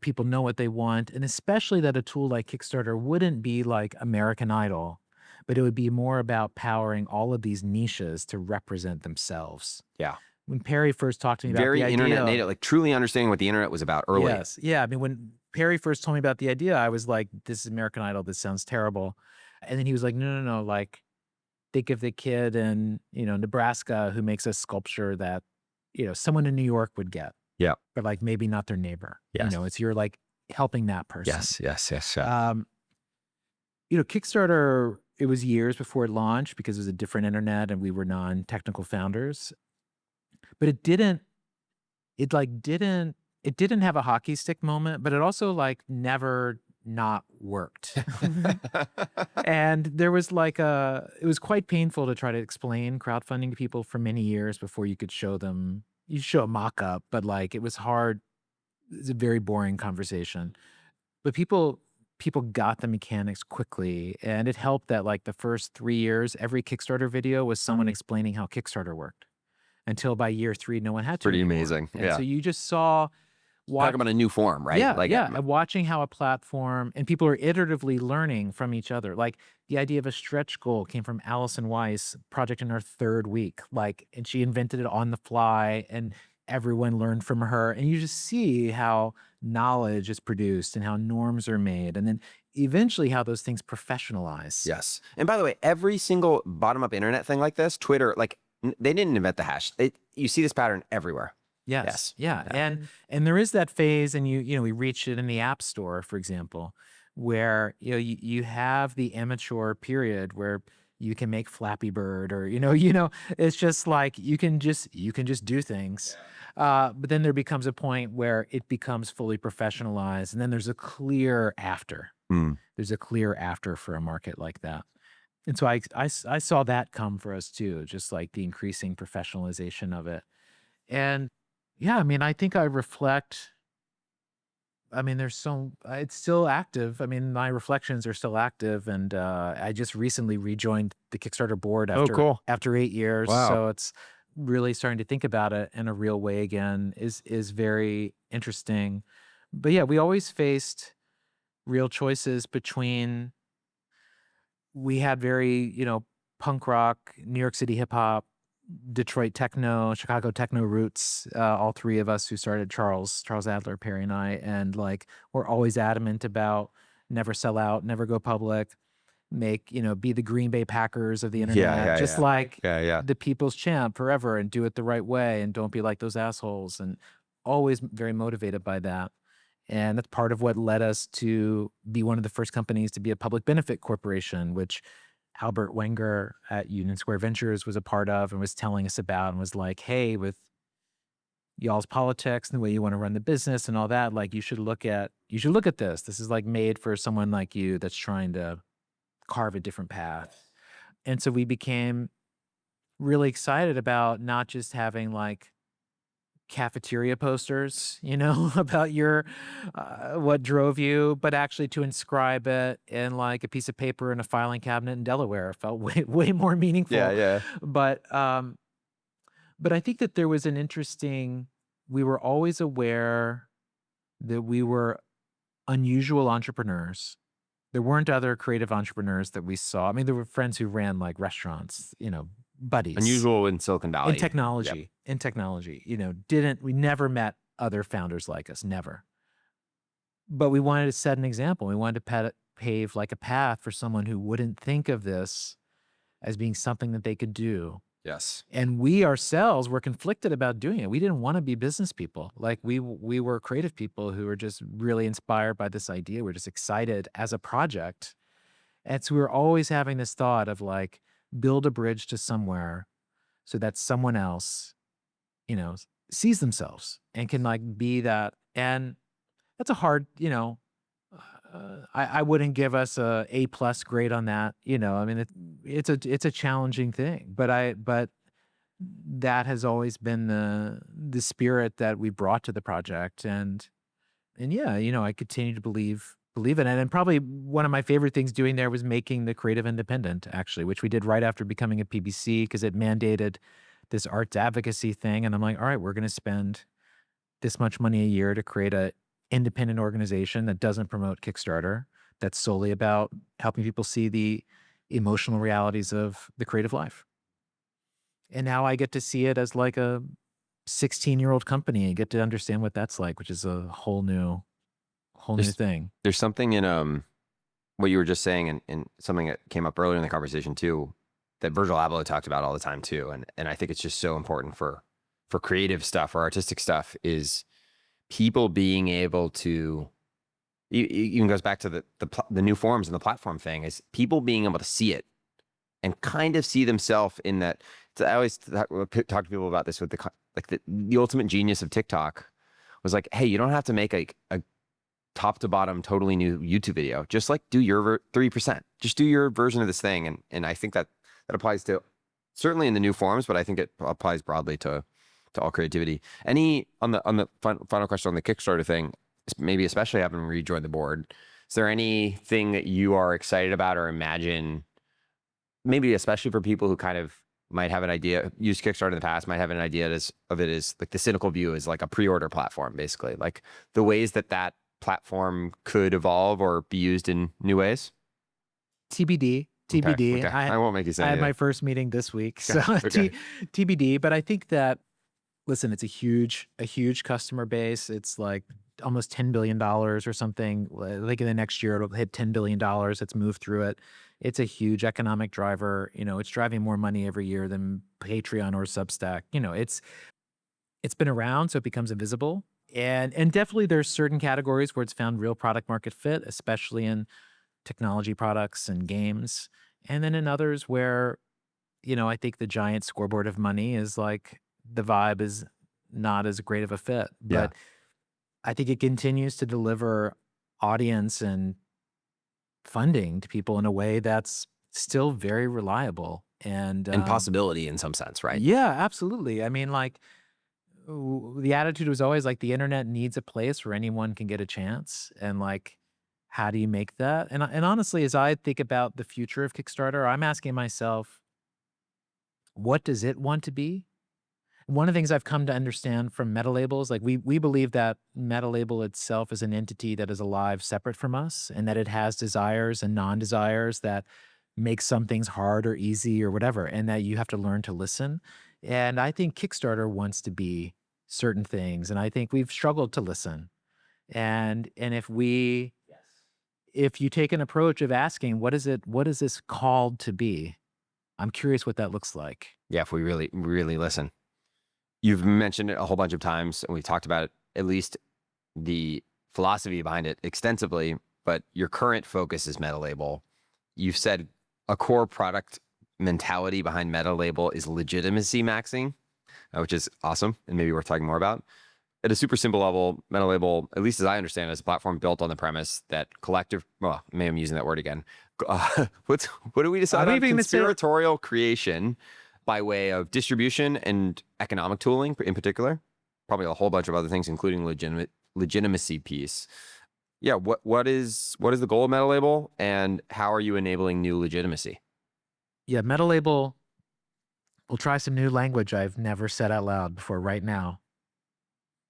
people know what they want, and especially that a tool like Kickstarter wouldn't be like American Idol, but it would be more about powering all of these niches to represent themselves. Yeah. When Perry first talked to me about Very the idea, internet native, like truly understanding what the internet was about early. yes, yeah. I mean, when Perry first told me about the idea, I was like, "This is American Idol. This sounds terrible." And then he was like, "No, no, no. Like, think of the kid in Nebraska who makes a sculpture that someone in New York would get, Yeah. but like maybe not their neighbor. Yes. It's you're like helping that person." Yes. Kickstarter, it was years before it launched because it was a different internet and we were non-technical founders. But it didn't have a hockey stick moment, but it also like never not worked. And there was like it was quite painful to try to explain crowdfunding to people for many years before you could show them, you show a mock-up, but like it was hard. It was a very boring conversation. But people got the mechanics quickly, and it helped that like the first 3 years, every Kickstarter video was someone explaining how Kickstarter worked. Until by year 3, no one had to. Pretty anymore. amazing. And Yeah. so you just saw Talk about a new form, right? and watching how a platform and people are iteratively learning from each other. Like the idea of a stretch goal came from Alison Weiss, project in her 3rd week. And she invented it on the fly, and everyone learned from her. And you just see how knowledge is produced and how norms are made, and then eventually how those things professionalize. Yes. And by the way, every single bottom-up internet thing like this, Twitter, like they didn't invent the hash. You see this pattern everywhere. Yes. Yeah. And there is that phase, and we reach it in the App Store, for example, where you have the amateur period where you can make Flappy Bird, or it's just like you can just do things. But then there becomes a point where it becomes fully professionalized, and then there's a clear after. There's a clear after for a market like that. And so I saw that come for us too, just like the increasing professionalization of it. And yeah, I mean, I think I reflect. I mean, it's still active. I mean, my reflections are still active, and I just recently rejoined the Kickstarter board after 8 years. Wow. So it's really starting to think about it in a real way again is very interesting. But yeah, we always faced real choices between. We had very, punk rock, New York City hip hop, Detroit techno, Chicago techno roots. All 3 of us who started, Charles Adler, Perry, and I, and like we're always adamant about never sell out, never go public, be the Green Bay Packers of the internet, the people's champ forever, and do it the right way, and don't be like those assholes, and always very motivated by that. And that's part of what led us to be one of the first companies to be a public benefit corporation, which Albert Wenger at Union Square Ventures was a part of and was telling us about, and was like, hey, with y'all's politics and the way you want to run the business and all that, like you should look at this. This is like made for someone like you that's trying to carve a different path. And so we became really excited about not just having like cafeteria posters, about your what drove you, but actually to inscribe it in like a piece of paper in a filing cabinet in Delaware. It felt way more meaningful. Yeah. But I think that there was we were always aware that we were unusual entrepreneurs. There weren't other creative entrepreneurs that we saw. I mean, there were friends who ran like restaurants, buddies Unusual in Silicon Valley. in technology, we never met other founders like us, never. But we wanted to set an example. We wanted to pave like a path for someone who wouldn't think of this as being something that they could do. Yes. And we ourselves were conflicted about doing it. We didn't want to be business people. Like we were creative people who were just really inspired by this idea. We're just excited as a project. And so we were always having this thought of like, build a bridge to somewhere so that someone else, sees themselves and can like be that. And that's a hard, I wouldn't give us a A+ grade on that. I mean, it's a challenging thing, but that has always been the spirit that we brought to the project. And yeah, I continue to believe in it. And probably one of my favorite things doing there was making the Creative Independent, actually, which we did right after becoming a PBC because it mandated this arts advocacy thing. And I'm like, all right, we're going to spend this much money a year to create a independent organization that doesn't promote Kickstarter, that's solely about helping people see the emotional realities of the creative life. And now I get to see it as like a 16-year-old company and get to understand what that's like, which is a whole new thing. There's something in what you were just saying and something that came up earlier in the conversation too, that Virgil Abloh talked about all the time too. And I think it's just so important for creative stuff or artistic stuff is people being able to, even goes back to the new forms and the platform thing, is people being able to see it and kind of see themselves in that. I always talk to people about this with the ultimate genius of TikTok was like, hey, you don't have to make a top to bottom totally new YouTube video. Just like do your 30%. Just do your version of this thing. And I think that applies to certainly in the new forms, but I think it applies broadly to all creativity. Any on the final question on the Kickstarter thing, maybe especially having rejoined the board, is there anything that you are excited about or imagine, maybe especially for people who kind of might have an idea, used Kickstarter in the past, might have an idea of it as like the cynical view is like a pre-order platform, basically, like the ways that platform could evolve or be used in new ways? TBD. Okay. I won't make you say I had anything. my first meeting this week, so Okay. TBD. But I think that, listen, it's a huge customer base. It's like almost $10 billion or something. Like in the next year, it'll hit $10 billion. It's moved through it. It's a huge economic driver. It's driving more money every year than Patreon or Substack. It's been around, so it becomes invisible. And definitely there's certain categories where it's found real product market fit, especially in technology products and games. And then in others where, I think the giant scoreboard of money is like, the vibe is not as great of a fit. But I think it continues to deliver audience and funding to people in a way that's still very reliable and possibility in some sense, right? Yeah, absolutely. I mean, like the attitude was always like the internet needs a place where anyone can get a chance, and like, how do you make that? And honestly, as I think about the future of Kickstarter, I'm asking myself, what does it want to be? One of the things I've come to understand from Metalabel is like we believe that Metalabel itself is an entity that is alive separate from us, and that it has desires and non-desires that make some things hard or easy or whatever, and that you have to learn to listen. And I think Kickstarter wants to be certain things, and I think we've struggled to listen. And if you take an approach of asking, what is this called to be? I'm curious what that looks like. Yeah, if we really, really listen. You've mentioned it a whole bunch of times, and we've talked about it, at least the philosophy behind it extensively, but your current focus is Metalabel. You've said a core product mentality behind Metalabel is legitimacy maxing, which is awesome and maybe worth talking more about. At a super simple level, Metalabel, at least as I understand it, is a platform built on the premise that maybe I'm using that word again. What do we decide on? Conspiratorial creation by way of distribution and economic tooling in particular. Probably a whole bunch of other things, including legitimacy piece. Yeah, what is the goal of Metalabel, and how are you enabling new legitimacy? Yeah, Metalabel, we'll try some new language I've never said out loud before right now.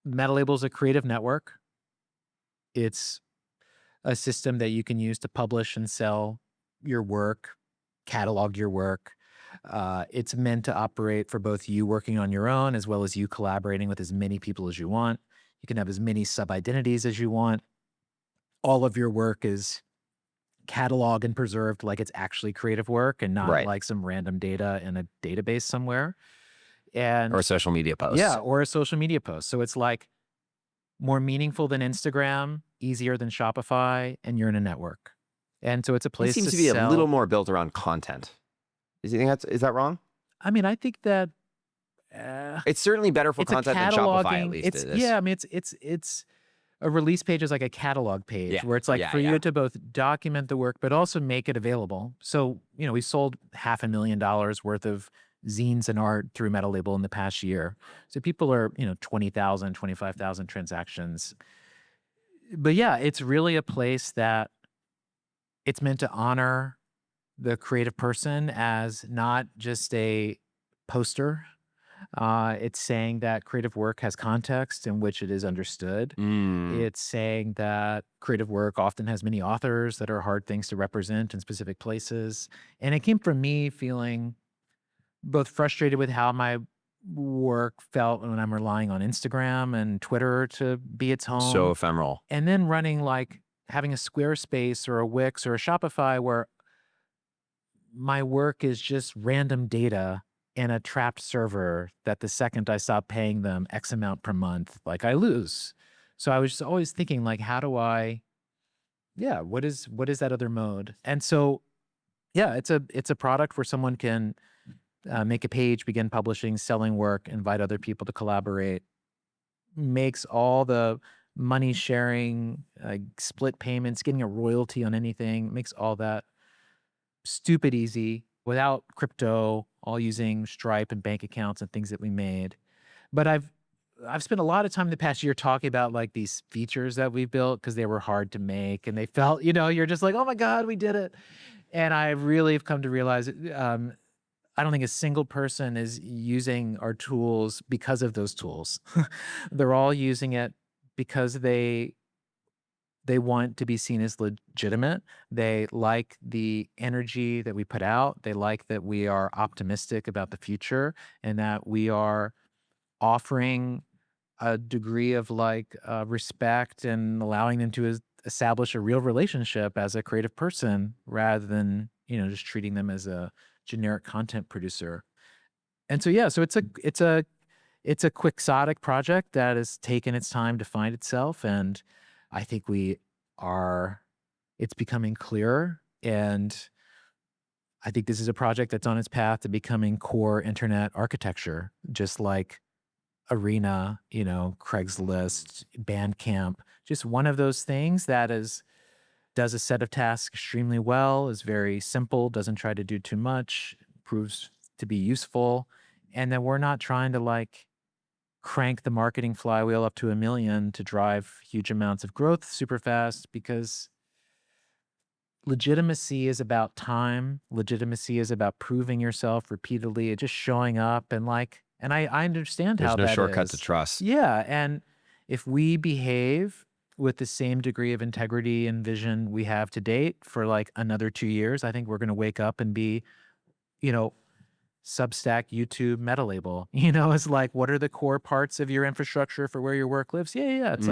Metalabel is a creative network. It's a system that you can use to publish and sell your work, catalog your work. It's meant to operate for both you working on your own as well as you collaborating with as many people as you want. You can have as many sub-identities as you want. All of your work is cataloged and preserved like it's actually creative work and not Right. like some random data in a database somewhere. And Or a social media post. yeah, or a social media post. So it's like more meaningful than Instagram, easier than Shopify, and you're in a network. And so it's a It place seems to to be sell. a little more built around content. Is that wrong? I mean, I think that It's certainly better for it's a content than Shopify, at cataloging. least. It's It is. yeah. I mean, it's a release page is like a catalog page Yeah. where it's like Yeah, for yeah. you to both document the work but also make it available. So we sold $500,000 worth of zines and art through Metalabel in the past year. So people are 20,000, 25,000 transactions. But yeah, it's really a place that it's meant to honor the creative person as not just a poster. It's saying that creative work has context in which it is understood. It's saying that creative work often has many authors that are hard things to represent in specific places. And it came from me feeling both frustrated with how my work felt when I'm relying on Instagram and Twitter to be its home. So ephemeral. And then having a Squarespace or a Wix or a Shopify where my work is just random data in a trapped server that the second I stop paying them X amount per month, I lose. So I was just always thinking how do I, what is that other mode? And so, it's a product where someone can make a page, begin publishing, selling work, invite other people to collaborate, makes all the money sharing, split payments, getting a royalty on anything, makes all that stupid easy without crypto, all using Stripe and bank accounts and things that we made. But I've spent a lot of time the past year talking about these features that we built because they were hard to make and they felt, you're just like, oh my God, we did it. And I really have come to realize I don't think a single person is using our tools because of those tools. They're all using it because they want to be seen as legitimate. They like the energy that we put out. They like that we are optimistic about the future and that we are offering a degree of respect and allowing them to establish a real relationship as a creative person rather than, just treating them as a generic content producer. And so, so it's a quixotic project that has taken its time to find itself. And I think it's becoming clearer. And I think this is a project that's on its path to becoming core internet architecture, just like Arena, Craigslist, Bandcamp, just one of those things that does a set of tasks extremely well, is very simple, doesn't try to do too much, proves to be useful. And then we're not trying to crank the marketing flywheel up to 1 million to drive huge amounts of growth super fast, because legitimacy is about time. Legitimacy is about proving yourself repeatedly, just showing up and I understand how that is. There's no shortcut to trust. Yeah. And if we behave with the same degree of integrity and vision we have to date for another 2 years, I think we're going to wake up and be, Substack, YouTube, Metalabel. It's what are the core parts of your infrastructure for where your work lives? Yeah. It's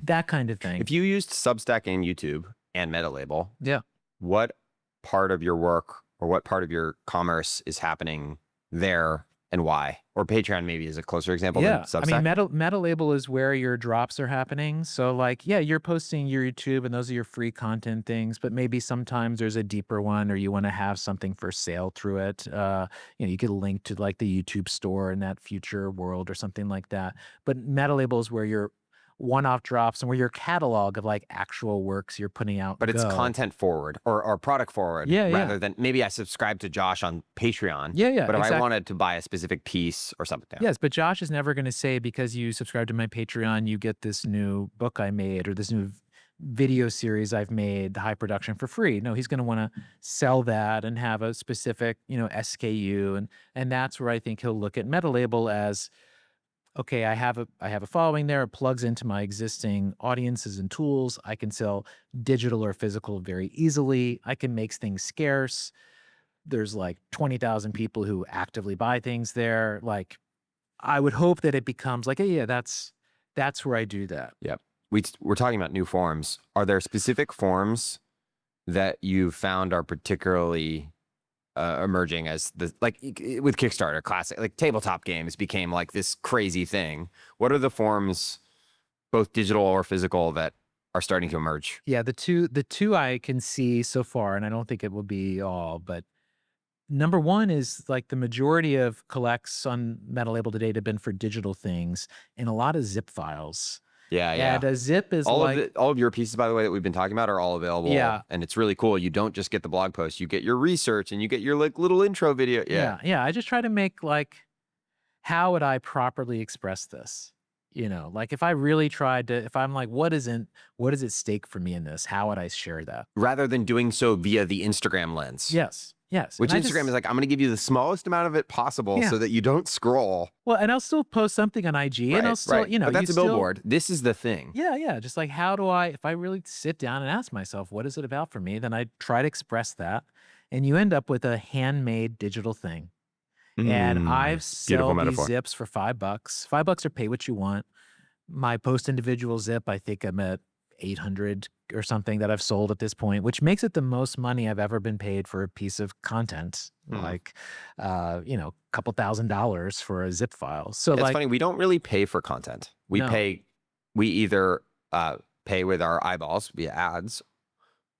that kind of thing. If you used Substack and YouTube and Metalabel, yeah. what part of your work or what part of your commerce is happening there and why? Or Patreon maybe is a closer example than Substack. I mean, Metalabel is where your drops are happening. So you're posting your YouTube and those are your free content things, but maybe sometimes there's a deeper one or you want to have something for sale through it. You could link to the YouTube store in that future world or something like that. But Metalabel is where your one-off drops and where your catalog of actual works you're putting out. But it's content forward or product forward rather than maybe I subscribe to Josh on Patreon. Yeah. But if I wanted to buy a specific piece or something. Yes, but Josh is never going to say because you subscribe to my Patreon, you get this new book I made or this new video series I've made, the high production for free. No, he's going to want to sell that and have a specific, SKU. And that's where I think he'll look at Metalabel as okay, I have a following there. It plugs into my existing audiences and tools. I can sell digital or physical very easily. I can make things scarce. There's like 20,000 people who actively buy things there. Like, I would hope that it becomes like, yeah, that's where I do that. Yep. We're talking about new forms. Are there specific forms that you found are particularly emerging as like with Kickstarter, classic, like tabletop games became like this crazy thing. What are the forms, both digital or physical, that are starting to emerge? Yeah, the two I can see so far, and I don't think it will be all, but number one is like the majority of collects on Metalabel to date have been for digital things and a lot of zip files. Yeah, yeah. And a zip is All like, of all of your pieces, by the way, that we've been talking about are all available. Yeah. And it's really cool. You don't just get the blog post, you get your research and you get your like little intro video. Yeah. yeah. I just try to make like, how would I properly express this? You know, like if I really tried to, if I'm like, what is at stake for me in this? How would I share that? Rather than doing so via the Instagram lens. Yes. Which And I Instagram just- is like, I'm going to give you the smallest amount of it possible Yeah. so that you don't scroll. Well, and I'll still post something on IG and I'll still, you know, But that's you a billboard. This is the thing. Yeah. Just like, how do I, if I really sit down and ask myself, what is it about for me? Then I try to express that. And you end up with a handmade digital thing. And I've beautiful sold these metaphor. zips for $5. $5 or pay what you want. My post individual zip, I think I'm at 800 or something that I've sold at this point, which makes it the most money I've ever been paid for a piece of content. Like, you know, a couple $1,000s for a zip file. So It's like, funny. We don't really pay for content. We No. we either pay with our eyeballs via ads,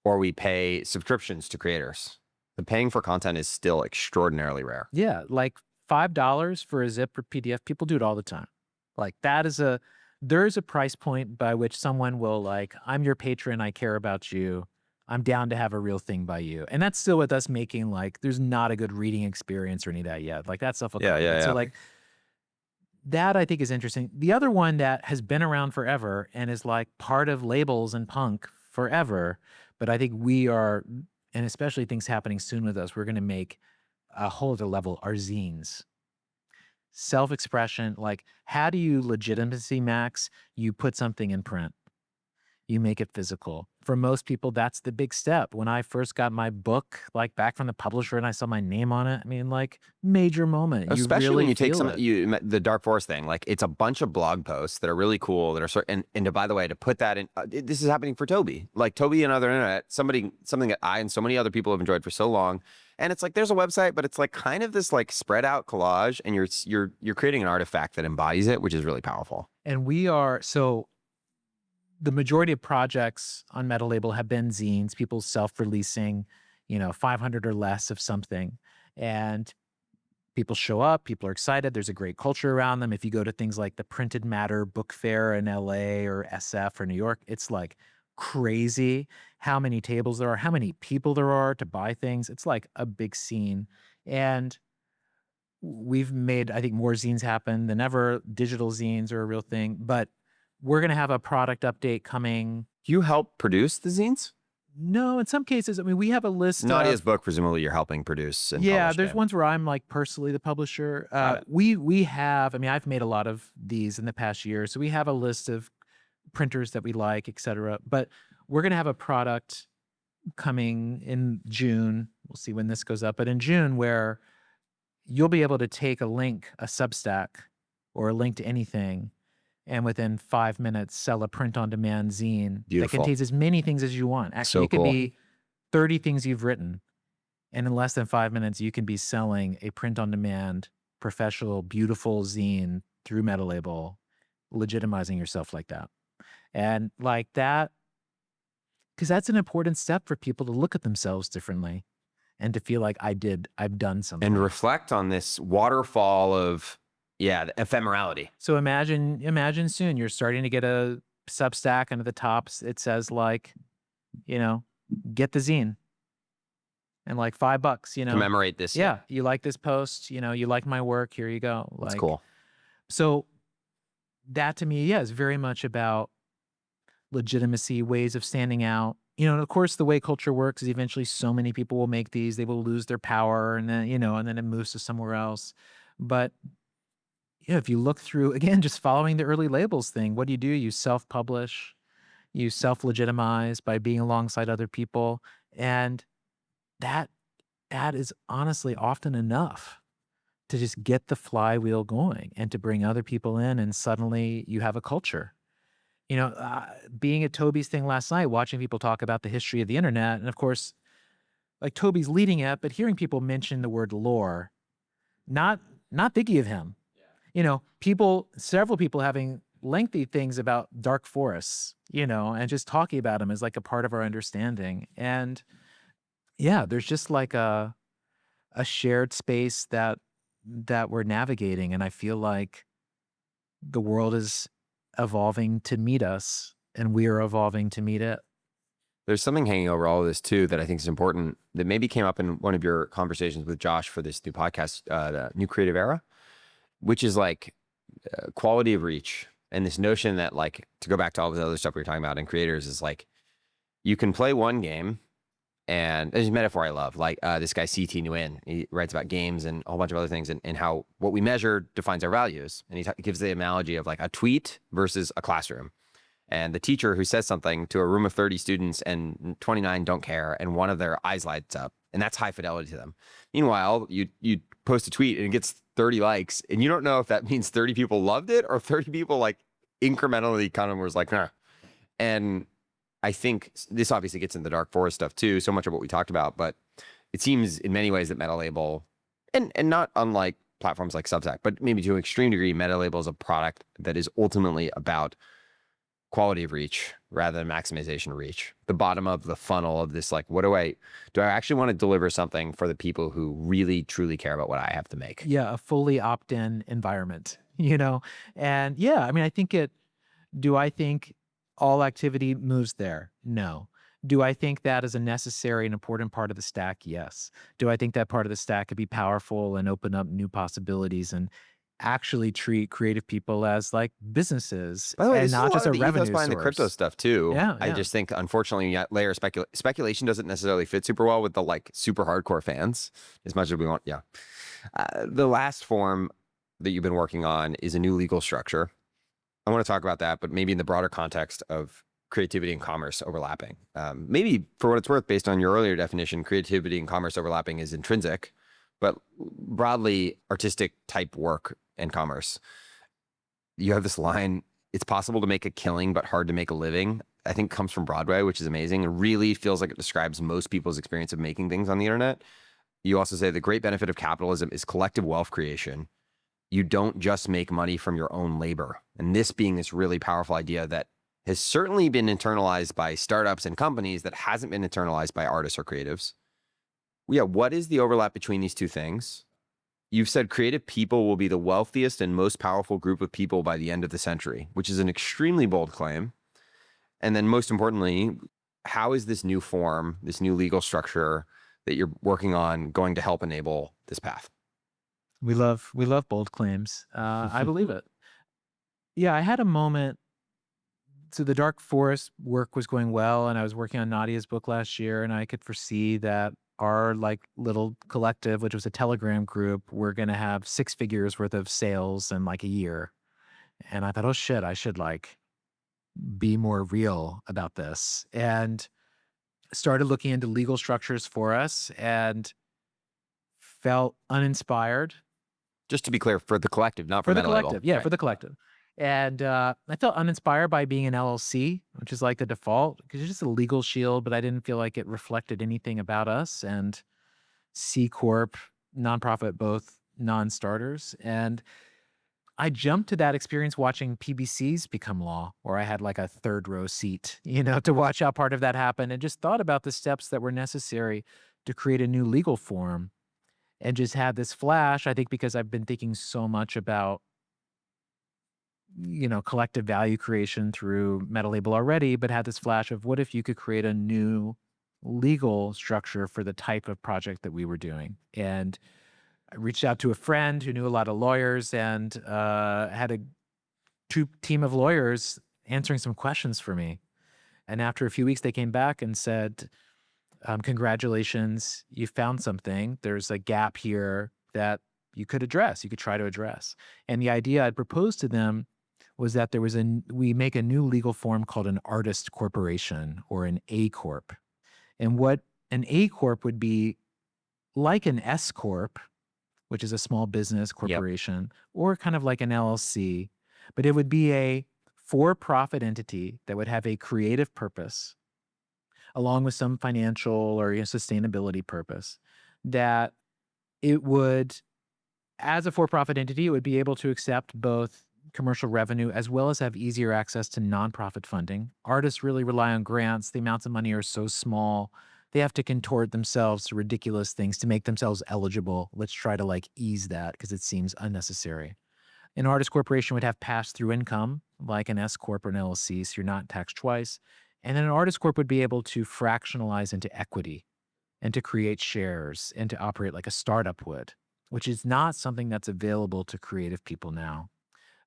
or we pay subscriptions to creators. The paying for content is still extraordinarily rare. yeah, like $5 for a zip or PDF, people do it all the time. Like there's a price point by which someone will like, I'm your patron, I care about you. I'm down to have a real thing by you. And that's still with us making like, there's not a good reading experience or any of that yet. Like that stuff will come. Yeah. So like that I think is interesting. The other one that has been around forever and is like part of labels and punk forever, but I think we are, and especially things happening soon with us, we're going to make a whole other level, are zines. Self-expression, like how do you legitimacy max? You put something in print. You make it physical. For most people, that's the big step. When I first got my book, like back from the publisher and I saw my name on it, I mean, like major moment. Especially really when you take feel it. the Dark Forest thing, like it's a bunch of blog posts that are really cool that are and by the way, to put that in, this is happening for Toby, like Toby and other internet, something that I and so many other people have enjoyed for so long. And it's like, there's a website, but it's like kind of this like spread out collage, and you're creating an artifact that embodies it, which is really powerful. And we are, so the majority of projects on Metalabel have been zines, people self-releasing, you know, 500 or less of something. And people show up, people are excited. There's a great culture around them. If you go to things like the Printed Matter Book Fair in LA or SF or New York, it's like crazy how many tables there are, how many people there are to buy things. It's like a big scene. And we've made, I think, more zines happen than ever. Digital zines are a real thing, but we're going to have a product update coming. Do you help produce the zines? No, in some cases, I mean, we have a list. Nadia's book, presumably you're helping produce. And Yeah, publish there's them. ones where I'm like personally the publisher. We have, I mean, I've made a lot of these in the past year. So we have a list of printers that we like, et cetera. But we're going to have a product coming in June. We'll see when this goes up, but in June, where you'll be able to take a link, a Substack, or a link to anything, and within 5 minutes sell a print-on-demand zine that contains as many things as you want. Actually, it could be 30 things you've written, and in less than 5 minutes, you can be selling a print-on-demand, professional, beautiful zine through Metalabel, legitimizing yourself like that. And like that, because that's an important step for people to look at themselves differently and to feel like I've done something. And reflect on this waterfall of, the ephemerality. So imagine soon you're starting to get a Substack, and at the top it says like, you know, get the zine. And like $5, you know. Commemorate this. Yeah, you like this post, you know, you like my work, here you go. Like, that's cool. So that to me, is very much about legitimacy, ways of standing out. You know, and of course, the way culture works is eventually so many people will make these, they will lose their power, and then, you know, and then it moves to somewhere else. But if you look through, again, just following the early labels thing, what do? You self-publish, you self-legitimize by being alongside other people. And that that is honestly often enough to just get the flywheel going and to bring other people in, and suddenly you have a culture. Being at Toby's thing last night, watching people talk about the history of the internet, and of course, like Toby's leading it, but hearing people mention the word lore, not not biggie of him. Several people having lengthy things about dark forests, and just talking about them as like a part of our understanding. And yeah, there's just like a shared space that we're navigating, and I feel like the world is evolving to meet us, and we are evolving to meet it. There's something hanging over all of this too that I think is important that maybe came up in one of your conversations with Josh for this new podcast, the New Creative Era, which is like quality of reach. And this notion that, like, to go back to all the other stuff we were talking about in creators, is like, you can play one game, and there's a metaphor I love, like this guy CT Nguyen, he writes about games and a whole bunch of other things, and how what we measure defines our values. And he gives the analogy of like a tweet versus a classroom. And the teacher who says something to a room of 30 students and 29 don't care, and one of their eyes lights up, and that's high fidelity to them. Meanwhile, you post a tweet and it gets 30 likes, and you don't know if that means 30 people loved it or 30 people like incrementally kind of was like, nah. And I think this obviously gets into the dark forest stuff too, so much of what we talked about, but it seems in many ways that Metalabel, and not unlike platforms like Substack, but maybe to an extreme degree, Metalabel is a product that is ultimately about quality of reach rather than maximization of reach. The bottom of the funnel of this, like, do I actually want to deliver something for the people who really truly care about what I have to make? Yeah, a fully opt-in environment, And yeah, I mean, do I think all activity moves there? No. Do I think that is a necessary and important part of the stack? Yes. Do I think that part of the stack could be powerful and open up new possibilities and actually treat creative people as like businesses By the way, and this is a not lot just of a the ethos revenue behind the crypto source? stuff too. Yeah, I yeah. just think, unfortunately, that layer of speculation doesn't necessarily fit super well with the like super hardcore fans as much as we want. Yeah. The last form that you've been working on is a new legal structure. I want to talk about that, but maybe in the broader context of creativity and commerce overlapping. Maybe for what it's worth, based on your earlier definition, creativity and commerce overlapping is intrinsic, but broadly artistic type work and commerce. You have this line, it's possible to make a killing, but hard to make a living, I think comes from Broadway, which is amazing. It really feels like it describes most people's experience of making things on the internet. You also say the great benefit of capitalism is collective wealth creation. You don't just make money from your own labor. And this being this really powerful idea that has certainly been internalized by startups and companies, that hasn't been internalized by artists or creatives. Yeah, what is the overlap between these two things? You've said creative people will be the wealthiest and most powerful group of people by the end of the century, which is an extremely bold claim. And then most importantly, how is this new form, this new legal structure that you're working on going to help enable this path? We love bold claims. I believe it. Yeah, I had a moment. So the Dark Forest work was going well, and I was working on Nadia's book last year, and I could foresee that our like little collective, which was a Telegram group, we're going to have 6 figures worth of sales in like a year. And I thought, oh shit, I should like be more real about this, and started looking into legal structures for us and felt uninspired. Just to be clear, for the collective, not for For the Metalabel. collective, yeah, Right. for the collective. And I felt uninspired by being an LLC, which is like the default, because it's just a legal shield, but I didn't feel like it reflected anything about us. And C Corp, nonprofit, both non-starters. And I jumped to that experience watching PBCs become law, where I had like a third row seat, to watch how part of that happened, and just thought about the steps that were necessary to create a new legal form, and just had this flash, I think because I've been thinking so much about collective value creation through Metalabel already, but had this flash of what if you could create a new legal structure for the type of project that we were doing. And I reached out to a friend who knew a lot of lawyers, and had a team of lawyers answering some questions for me. And after a few weeks, they came back and said, congratulations, you found something. There's a gap here that you could try to address. And the idea I'd proposed to them was that we make a new legal form called an artist corporation or an A Corp. And what an A Corp would be like an S Corp, which is a small business corporation, or kind of like an LLC, but it would be a for-profit entity that would have a creative purpose along with some financial or sustainability purpose, that it would, as a for-profit entity, it would be able to accept both commercial revenue as well as have easier access to nonprofit funding. Artists really rely on grants. The amounts of money are so small. They have to contort themselves to ridiculous things to make themselves eligible. Let's try to ease that because it seems unnecessary. An artist corporation would have pass-through income like an S Corp or an LLC, so you're not taxed twice. And then an artist corp would be able to fractionalize into equity and to create shares and to operate like a startup would, which is not something that's available to creative people now.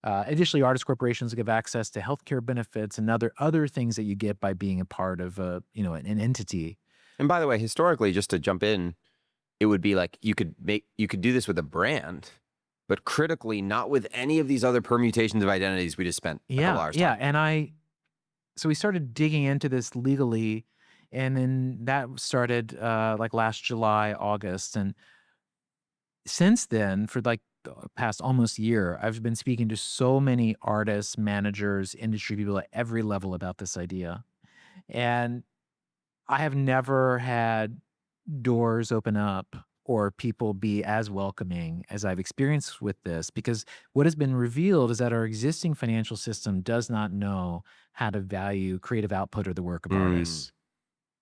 Additionally, artist corporations give access to healthcare benefits and other things that you get by being a part of an entity. And by the way, historically, just to jump in, it would be like you could do this with a brand, but critically not with any of these other permutations of identities we just spent a couple hours talking. And so we started digging into this legally, and then that started like last July, August. And since then, for like the past almost year, I've been speaking to so many artists, managers, industry people at every level about this idea. And I have never had doors open up or people be as welcoming as I've experienced with this, because what has been revealed is that our existing financial system does not know how to value creative output or the work of artists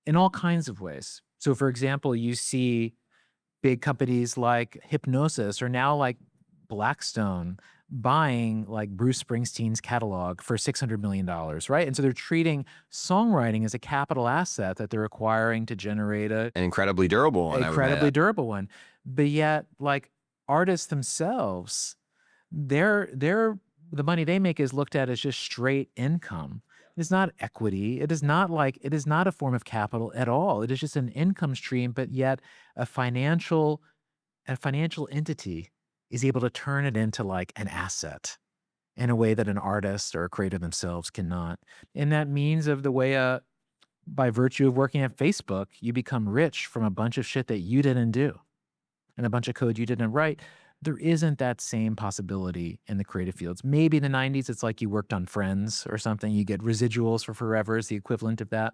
in all kinds of ways. So for example, you see big companies like Hypnosis or now like Blackstone buying like Bruce Springsteen's catalog for $600 million, right? And so they're treating songwriting as a capital asset that they're acquiring to generate an incredibly durable one. Incredibly durable one. But yet, like artists themselves, the money they make is looked at as just straight income. It's not equity. It is not a form of capital at all. It is just an income stream, but yet a financial entity is able to turn it into like an asset in a way that an artist or a creator themselves cannot. And that means by virtue of working at Facebook, you become rich from a bunch of shit that you didn't do and a bunch of code you didn't write. There isn't that same possibility in the creative fields. Maybe in the 90s, it's like you worked on Friends or something. You get residuals for forever is the equivalent of that.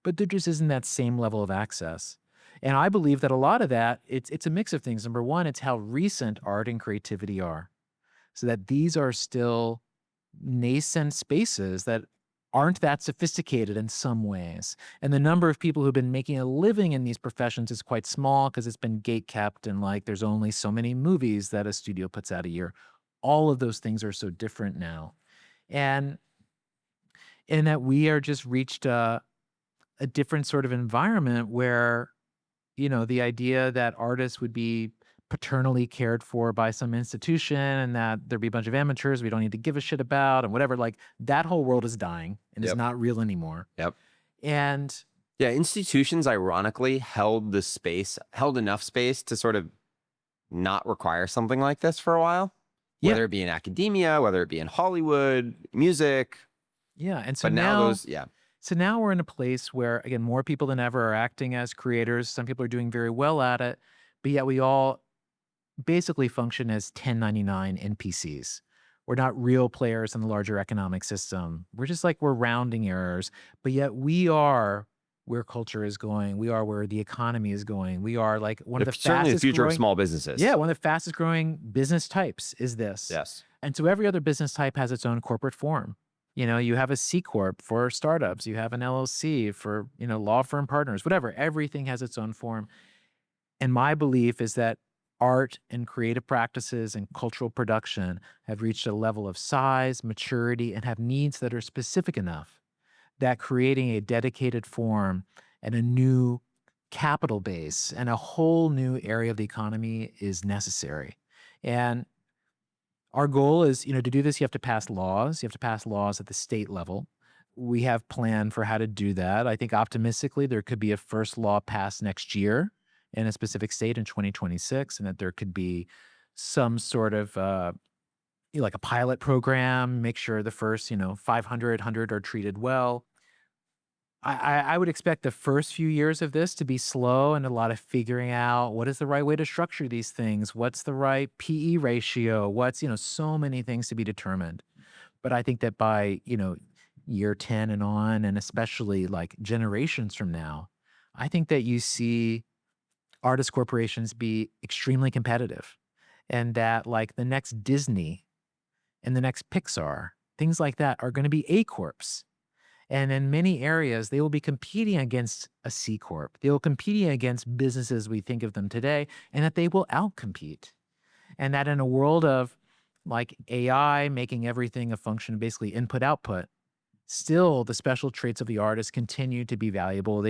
But there just isn't that same level of access. And I believe that a lot of that, it's a mix of things. Number one, it's how recent art and creativity are. So that these are still nascent spaces that aren't that sophisticated in some ways. And the number of people who've been making a living in these professions is quite small because it's been gate-kept and like there's only so many movies that a studio puts out a year. All of those things are so different now. And in that we are just reached a different sort of environment where, the idea that artists would be paternally cared for by some institution and that there'd be a bunch of amateurs we don't need to give a shit about and whatever, like that whole world is dying and is not real anymore. And yeah, institutions ironically held enough space to sort of not require something like this for a while, whether it be in academia, whether it be in Hollywood, music. Yeah. And so So now we're in a place where, again, more people than ever are acting as creators. Some people are doing very well at it, but yet we all basically function as 1099 NPCs. We're not real players in the larger economic system. We're just like, we're rounding errors, but yet we are where culture is going. We are where the economy is going. We are like one of the certainly fastest the future growing, of small businesses. Yeah, one of the fastest growing business types is this. Yes. And so every other business type has its own corporate form. You have a C Corp for startups. You have an LLC for, law firm partners, whatever. Everything has its own form. And my belief is that art and creative practices and cultural production have reached a level of size, maturity, and have needs that are specific enough that creating a dedicated form and a new capital base and a whole new area of the economy is necessary. And our goal is, to do this, you have to pass laws. You have to pass laws at the state level. We have planned for how to do that. I think optimistically, there could be a first law passed next year in a specific state in 2026, and that there could be some sort of like a pilot program, make sure the first 500, 100 are treated well. I would expect the first few years of this to be slow and a lot of figuring out what is the right way to structure these things. What's the right PE ratio? What's, so many things to be determined. But I think that by, year 10 and on, and especially like generations from now, I think that you see artist corporations be extremely competitive and that like the next Disney and the next Pixar, things like that are going to be A Corps. And in many areas, they will be competing against a C Corp. They will competing against businesses we think of them today, and that they will outcompete. And that in a world of like AI making everything a function of basically input output, still the special traits of the artist continue to be valuable.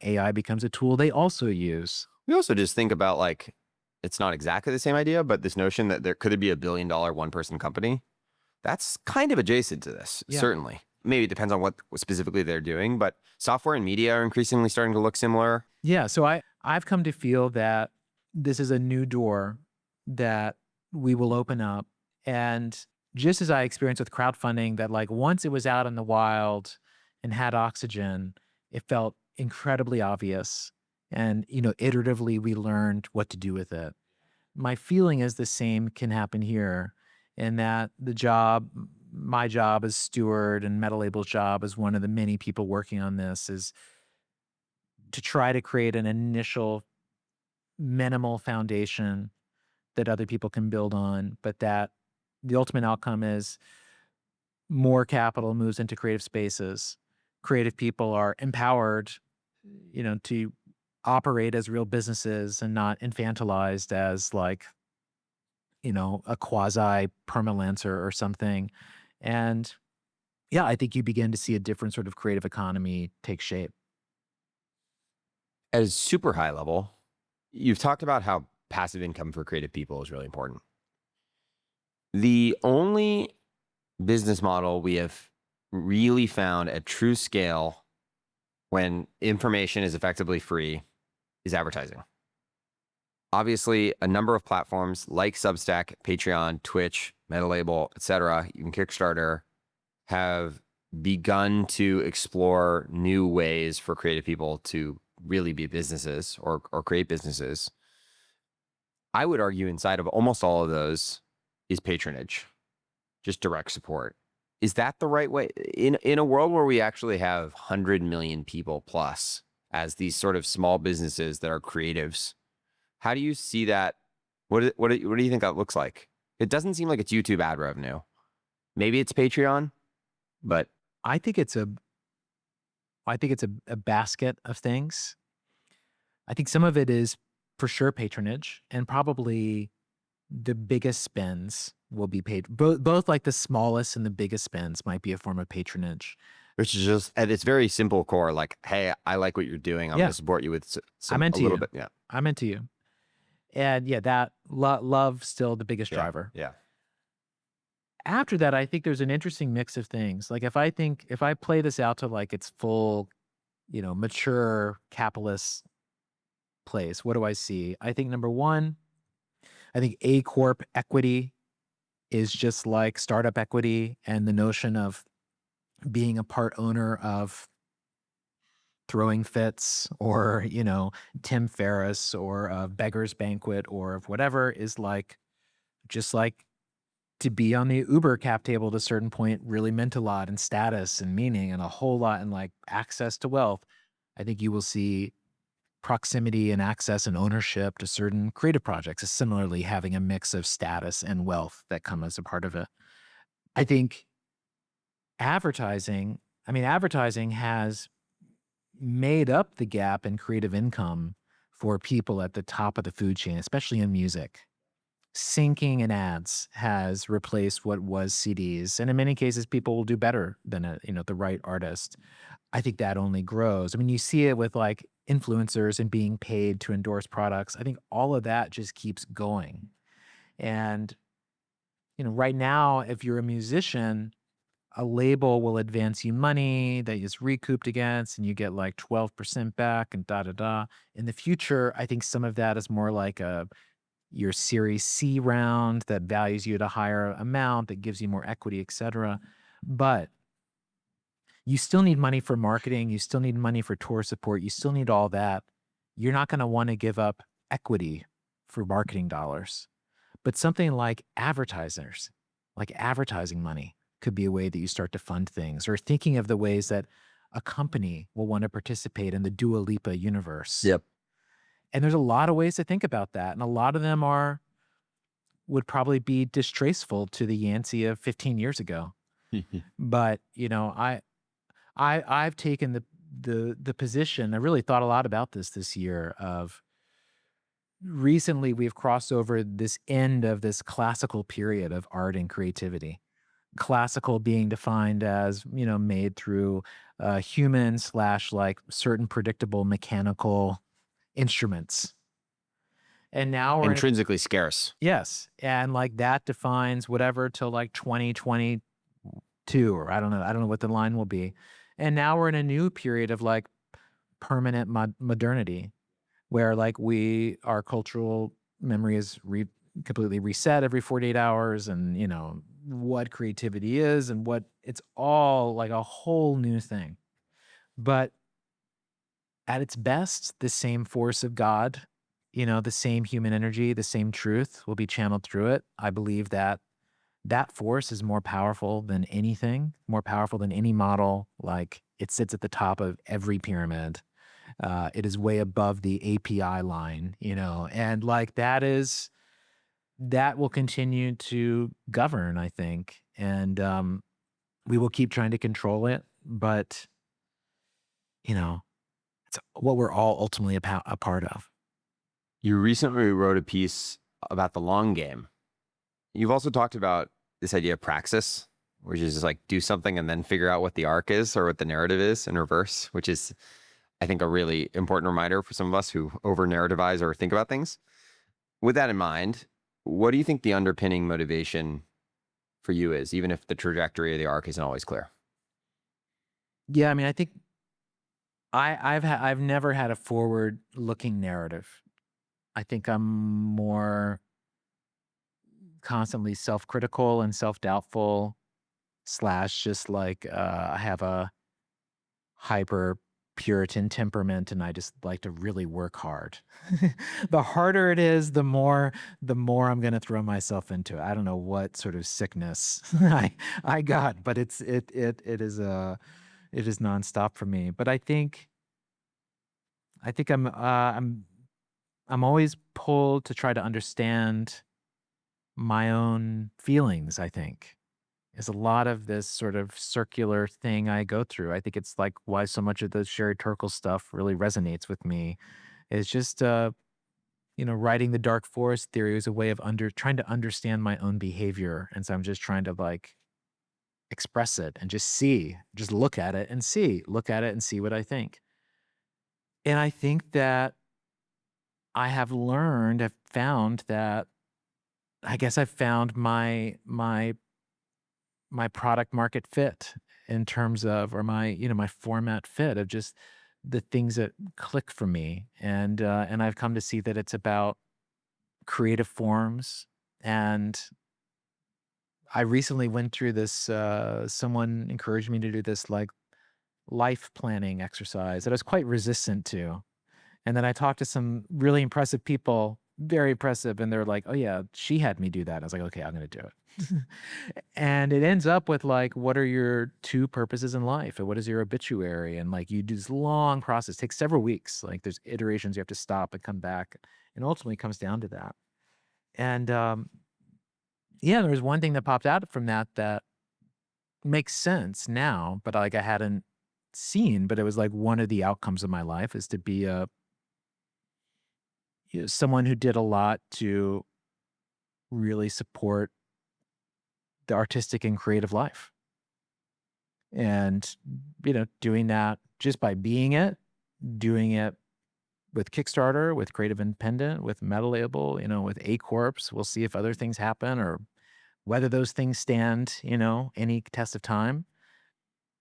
AI becomes a tool they also use. We also just think about like, it's not exactly the same idea, but this notion that there could be $1 billion one-person company, that's kind of adjacent to this, Yeah. certainly. Maybe it depends on what specifically they're doing, but software and media are increasingly starting to look similar. Yeah, so I've come to feel that this is a new door that we will open up. And just as I experienced with crowdfunding, that like once it was out in the wild and had oxygen, it felt incredibly obvious. And, iteratively we learned what to do with it. My feeling is the same can happen here, in that my job as steward and Metalabel's job as one of the many people working on this is to try to create an initial minimal foundation that other people can build on, but that the ultimate outcome is more capital moves into creative spaces. Creative people are empowered, to operate as real businesses and not infantilized as like, a quasi permalancer or something. And yeah, I think you begin to see a different sort of creative economy take shape. At a super high level, you've talked about how passive income for creative people is really important. The only business model we have really found at true scale when information is effectively free is advertising. Obviously, a number of platforms like Substack, Patreon, Twitch, Metalabel, etc., even Kickstarter, have begun to explore new ways for creative people to really be businesses or create businesses. I would argue inside of almost all of those is patronage, just direct support. Is that the right way? In a world where we actually have 100 million people plus as these sort of small businesses that are creatives, how do you see that? What do you think that looks like? It doesn't seem like it's YouTube ad revenue. Maybe it's Patreon, but I think it's a basket of things. I think some of it is for sure patronage, and probably the biggest spends will be paid. Both like the smallest and the biggest spends might be a form of patronage. which is just at its very simple core, like, hey, I like what you're doing. I'm Yeah. going to support you with I'm into a little you. bit. Yeah. I'm into you. And yeah, that love still the biggest driver. Yeah. After that, I think there's an interesting mix of things. Like if I play this out to like its full, mature capitalist place, what do I see? I think number one, I think A Corp equity is just like startup equity, and the notion of being a part owner of Throwing Fits or, Tim Ferriss or a Beggar's Banquet or of whatever is like, just like to be on the Uber cap table at a certain point really meant a lot, and status and meaning and a whole lot, and like access to wealth. I think you will see proximity and access and ownership to certain creative projects is similarly having a mix of status and wealth that come as a part of it. I think advertising has made up the gap in creative income for people at the top of the food chain, especially in music. Syncing and ads has replaced what was CDs, and in many cases, people will do better than the right artist. I think that only grows. I mean, you see it with like influencers and being paid to endorse products. I think all of that just keeps going. And right now, if you're a musician, a label will advance you money that is recouped against, and you get like 12% back and da da da. In the future, I think some of that is more like a your Series C round that values you at a higher amount, that gives you more equity, et cetera. But you still need money for marketing. You still need money for tour support. You still need all that. You're not going to want to give up equity for marketing dollars. But something like advertisers, like advertising money, could be a way that you start to fund things, or thinking of the ways that a company will want to participate in the Dua Lipa universe. Yep. And there's a lot of ways to think about that. And a lot of them would probably be distasteful to the Yancey of 15 years ago. But, I've taken the position, I really thought a lot about this year, of recently we've crossed over this end of this classical period of art and creativity. Classical being defined as, made through human / like certain predictable mechanical instruments. And now we're Intrinsically scarce. yes. And like that defines whatever till like 2022, or I don't know what the line will be. And now we're in a new period of like permanent modernity, where like our cultural memory is completely reset every 48 hours, and what creativity is and what it's all like a whole new thing. But at its best, the same force of God, the same human energy, the same truth will be channeled through it. I believe that force is more powerful than anything, more powerful than any model. Like, it sits at the top of every pyramid. It is way above the API line, and like that will continue to govern, I think. And we will keep trying to control it, but it's what we're all ultimately a part of. You recently wrote a piece about the long game. You've also talked about this idea of praxis, which is just like do something and then figure out what the arc is or what the narrative is in reverse, which is, I think, a really important reminder for some of us who over-narrativize or think about things. With that in mind, what do you think the underpinning motivation for you is, even if the trajectory of the arc isn't always clear? Yeah, I mean, I think I've never had a forward-looking narrative. I think I'm more constantly self-critical and self-doubtful / just like I have a hyper Puritan temperament, and I just like to really work hard. The harder it is, the more I'm going to throw myself into it. I don't know what sort of sickness I got, but it is nonstop for me. But I think I'm always pulled to try to understand my own feelings. I think is a lot of this sort of circular thing I go through. I think it's like why so much of the Sherry Turkle stuff really resonates with me. Is just writing the dark forest theory is a way of trying to understand my own behavior, and so I'm just trying to like express it and just look at it and see what I think. And I think that I've found that I guess I've found my product market fit in terms of, or my format fit of just the things that click for me. And I've come to see that it's about creative forms. And I recently went through this, someone encouraged me to do this like life planning exercise that I was quite resistant to. And then I talked to some really impressive people, very impressive, and they're like, "Oh yeah, she had me do that." I was like, "Okay, I'm going to do it." And it ends up with like, what are your 2 purposes in life, and what is your obituary? And like, you do this long process, takes several weeks. Like, there's iterations, you have to stop and come back, and ultimately it comes down to that. And yeah, there was one thing that popped out from that makes sense now, but like I hadn't seen. But it was like one of the outcomes of my life is to be someone who did a lot to really support the artistic and creative life. And, doing that just by doing it with Kickstarter, with Creative Independent, with Metalabel, with A Corps. We'll see if other things happen or whether those things stand, any test of time.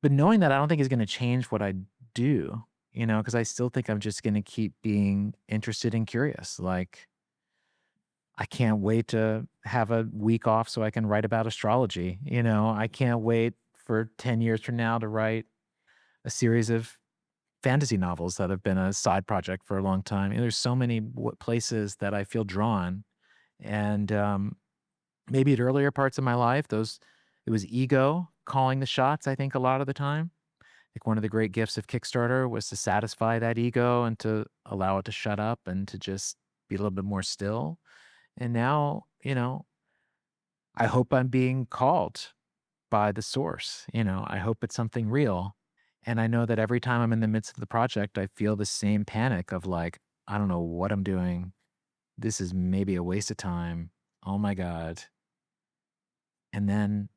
But knowing that, I don't think is going to change what I do, because I still think I'm just going to keep being interested and curious. Like, I can't wait to have a week off so I can write about astrology. I can't wait for 10 years from now to write a series of fantasy novels that have been a side project for a long time. There's so many places that I feel drawn. And maybe at earlier parts of my life, it was ego calling the shots, I think, a lot of the time. Like one of the great gifts of Kickstarter was to satisfy that ego and to allow it to shut up and to just be a little bit more still. And now, I hope I'm being called by the source. I hope it's something real. And I know that every time I'm in the midst of the project, I feel the same panic of like, I don't know what I'm doing. This is maybe a waste of time. Oh my God. And then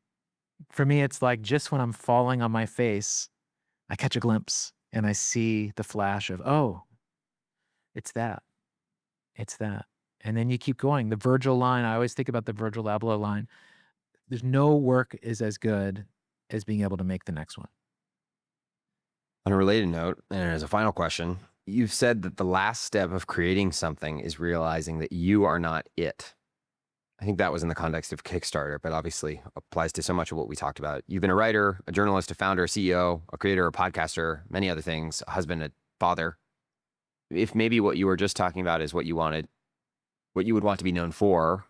for me, it's like just when I'm falling on my face, I catch a glimpse and I see the flash of, oh, it's that. It's that. And then you keep going. The Virgil line, I always think about the Virgil Abloh line. There's no work is as good as being able to make the next one. On a related note, and as a final question, you've said that the last step of creating something is realizing that you are not it. I think that was in the context of Kickstarter, but obviously applies to so much of what we talked about. You've been a writer, a journalist, a founder, a CEO, a creator, a podcaster, many other things, a husband, a father. If maybe what you were just talking about is what you would want to be known for,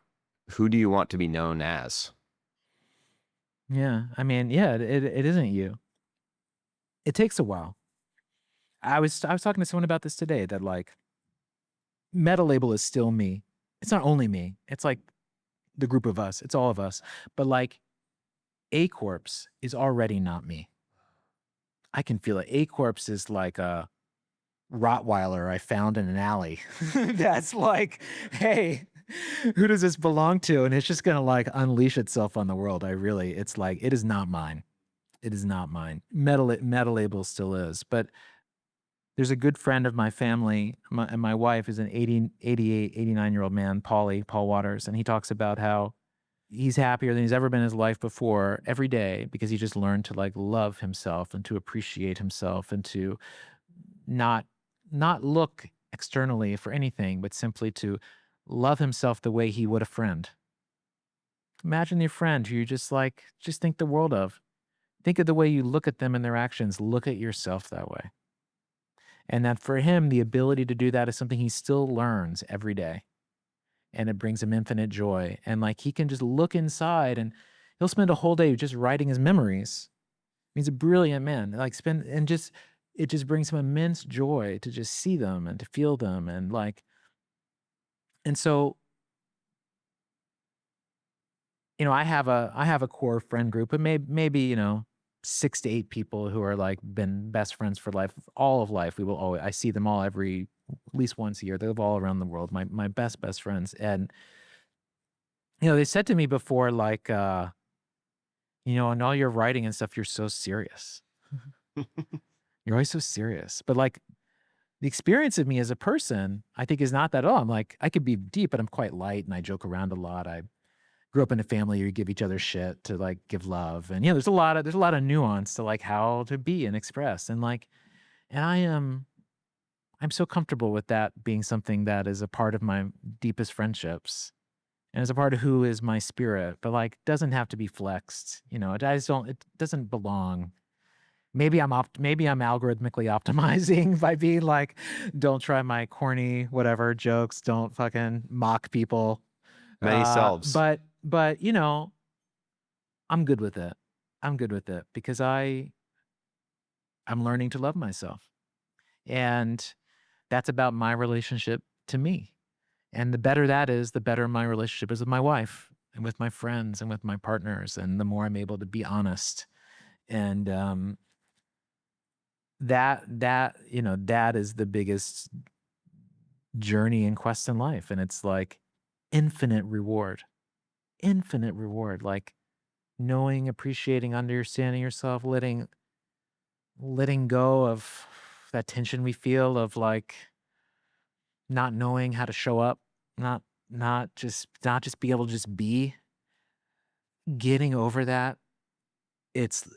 who do you want to be known as? Yeah. I mean, yeah, it isn't you. It takes a while. I was talking to someone about this today that like Metalabel is still me. It's not only me. It's like the group of us. It's all of us. But like A Corpse is already not me. I can feel it. A Corpse is like a Rottweiler I found in an alley. That's like, hey, who does this belong to? And it's just gonna like unleash itself on the world. It's like, it is not mine. It is not mine. Metalabel still is. But there's a good friend of my family, and my wife is an 88, 89-year-old man, Paul Waters, and he talks about how he's happier than he's ever been in his life before every day because he just learned to like love himself and to appreciate himself and to not look externally for anything, but simply to love himself the way he would a friend. Imagine your friend who you just think the world of. Think of the way you look at them and their actions. Look at yourself that way. And that for him, the ability to do that is something he still learns every day. And it brings him infinite joy. And like he can just look inside and he'll spend a whole day just writing his memories. He's a brilliant man. It just brings him immense joy to just see them and to feel them. And so, I have a core friend group, and maybe 6 to 8 people who are like been best friends for life, all of life. I see them all at least once a year. They live all around the world. My best friends. And, they said to me before, like, in all your writing and stuff, you're so serious. You're always so serious. But like the experience of me as a person, I think is not that at all. I'm like, I could be deep, but I'm quite light and I joke around a lot. I grew up in a family where you give each other shit to like give love. And there's a lot of nuance to like how to be and express. And I'm so comfortable with that being something that is a part of my deepest friendships and is a part of who is my spirit, but like doesn't have to be flexed. It doesn't belong. Maybe I'm algorithmically optimizing by being like, don't try my corny whatever jokes, don't fucking mock people. Many selves. But I'm good with it. I'm good with it because I'm learning to love myself. And that's about my relationship to me. And the better that is, the better my relationship is with my wife and with my friends and with my partners. And the more I'm able to be honest. And that is the biggest journey and quest in life. And it's like infinite reward, like knowing, appreciating, understanding yourself, letting go of that tension we feel of like not knowing how to show up, not just be able to just be. Getting over that, it's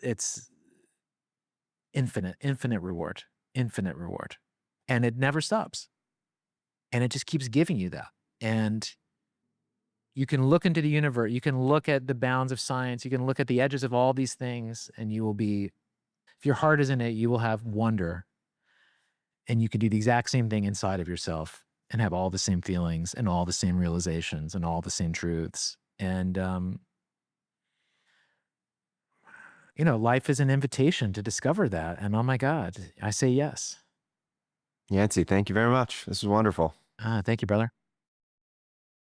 infinite reward, and it never stops, and it just keeps giving you that. And You can look into the universe. You can look at the bounds of science. You can look at the edges of all these things, and you will be, if your heart is in it, you will have wonder. And you can do the exact same thing inside of yourself and have all the same feelings and all the same realizations and all the same truths. And, life is an invitation to discover that. And oh my God, I say yes. Yancey, thank you very much. This was wonderful. Thank you, brother.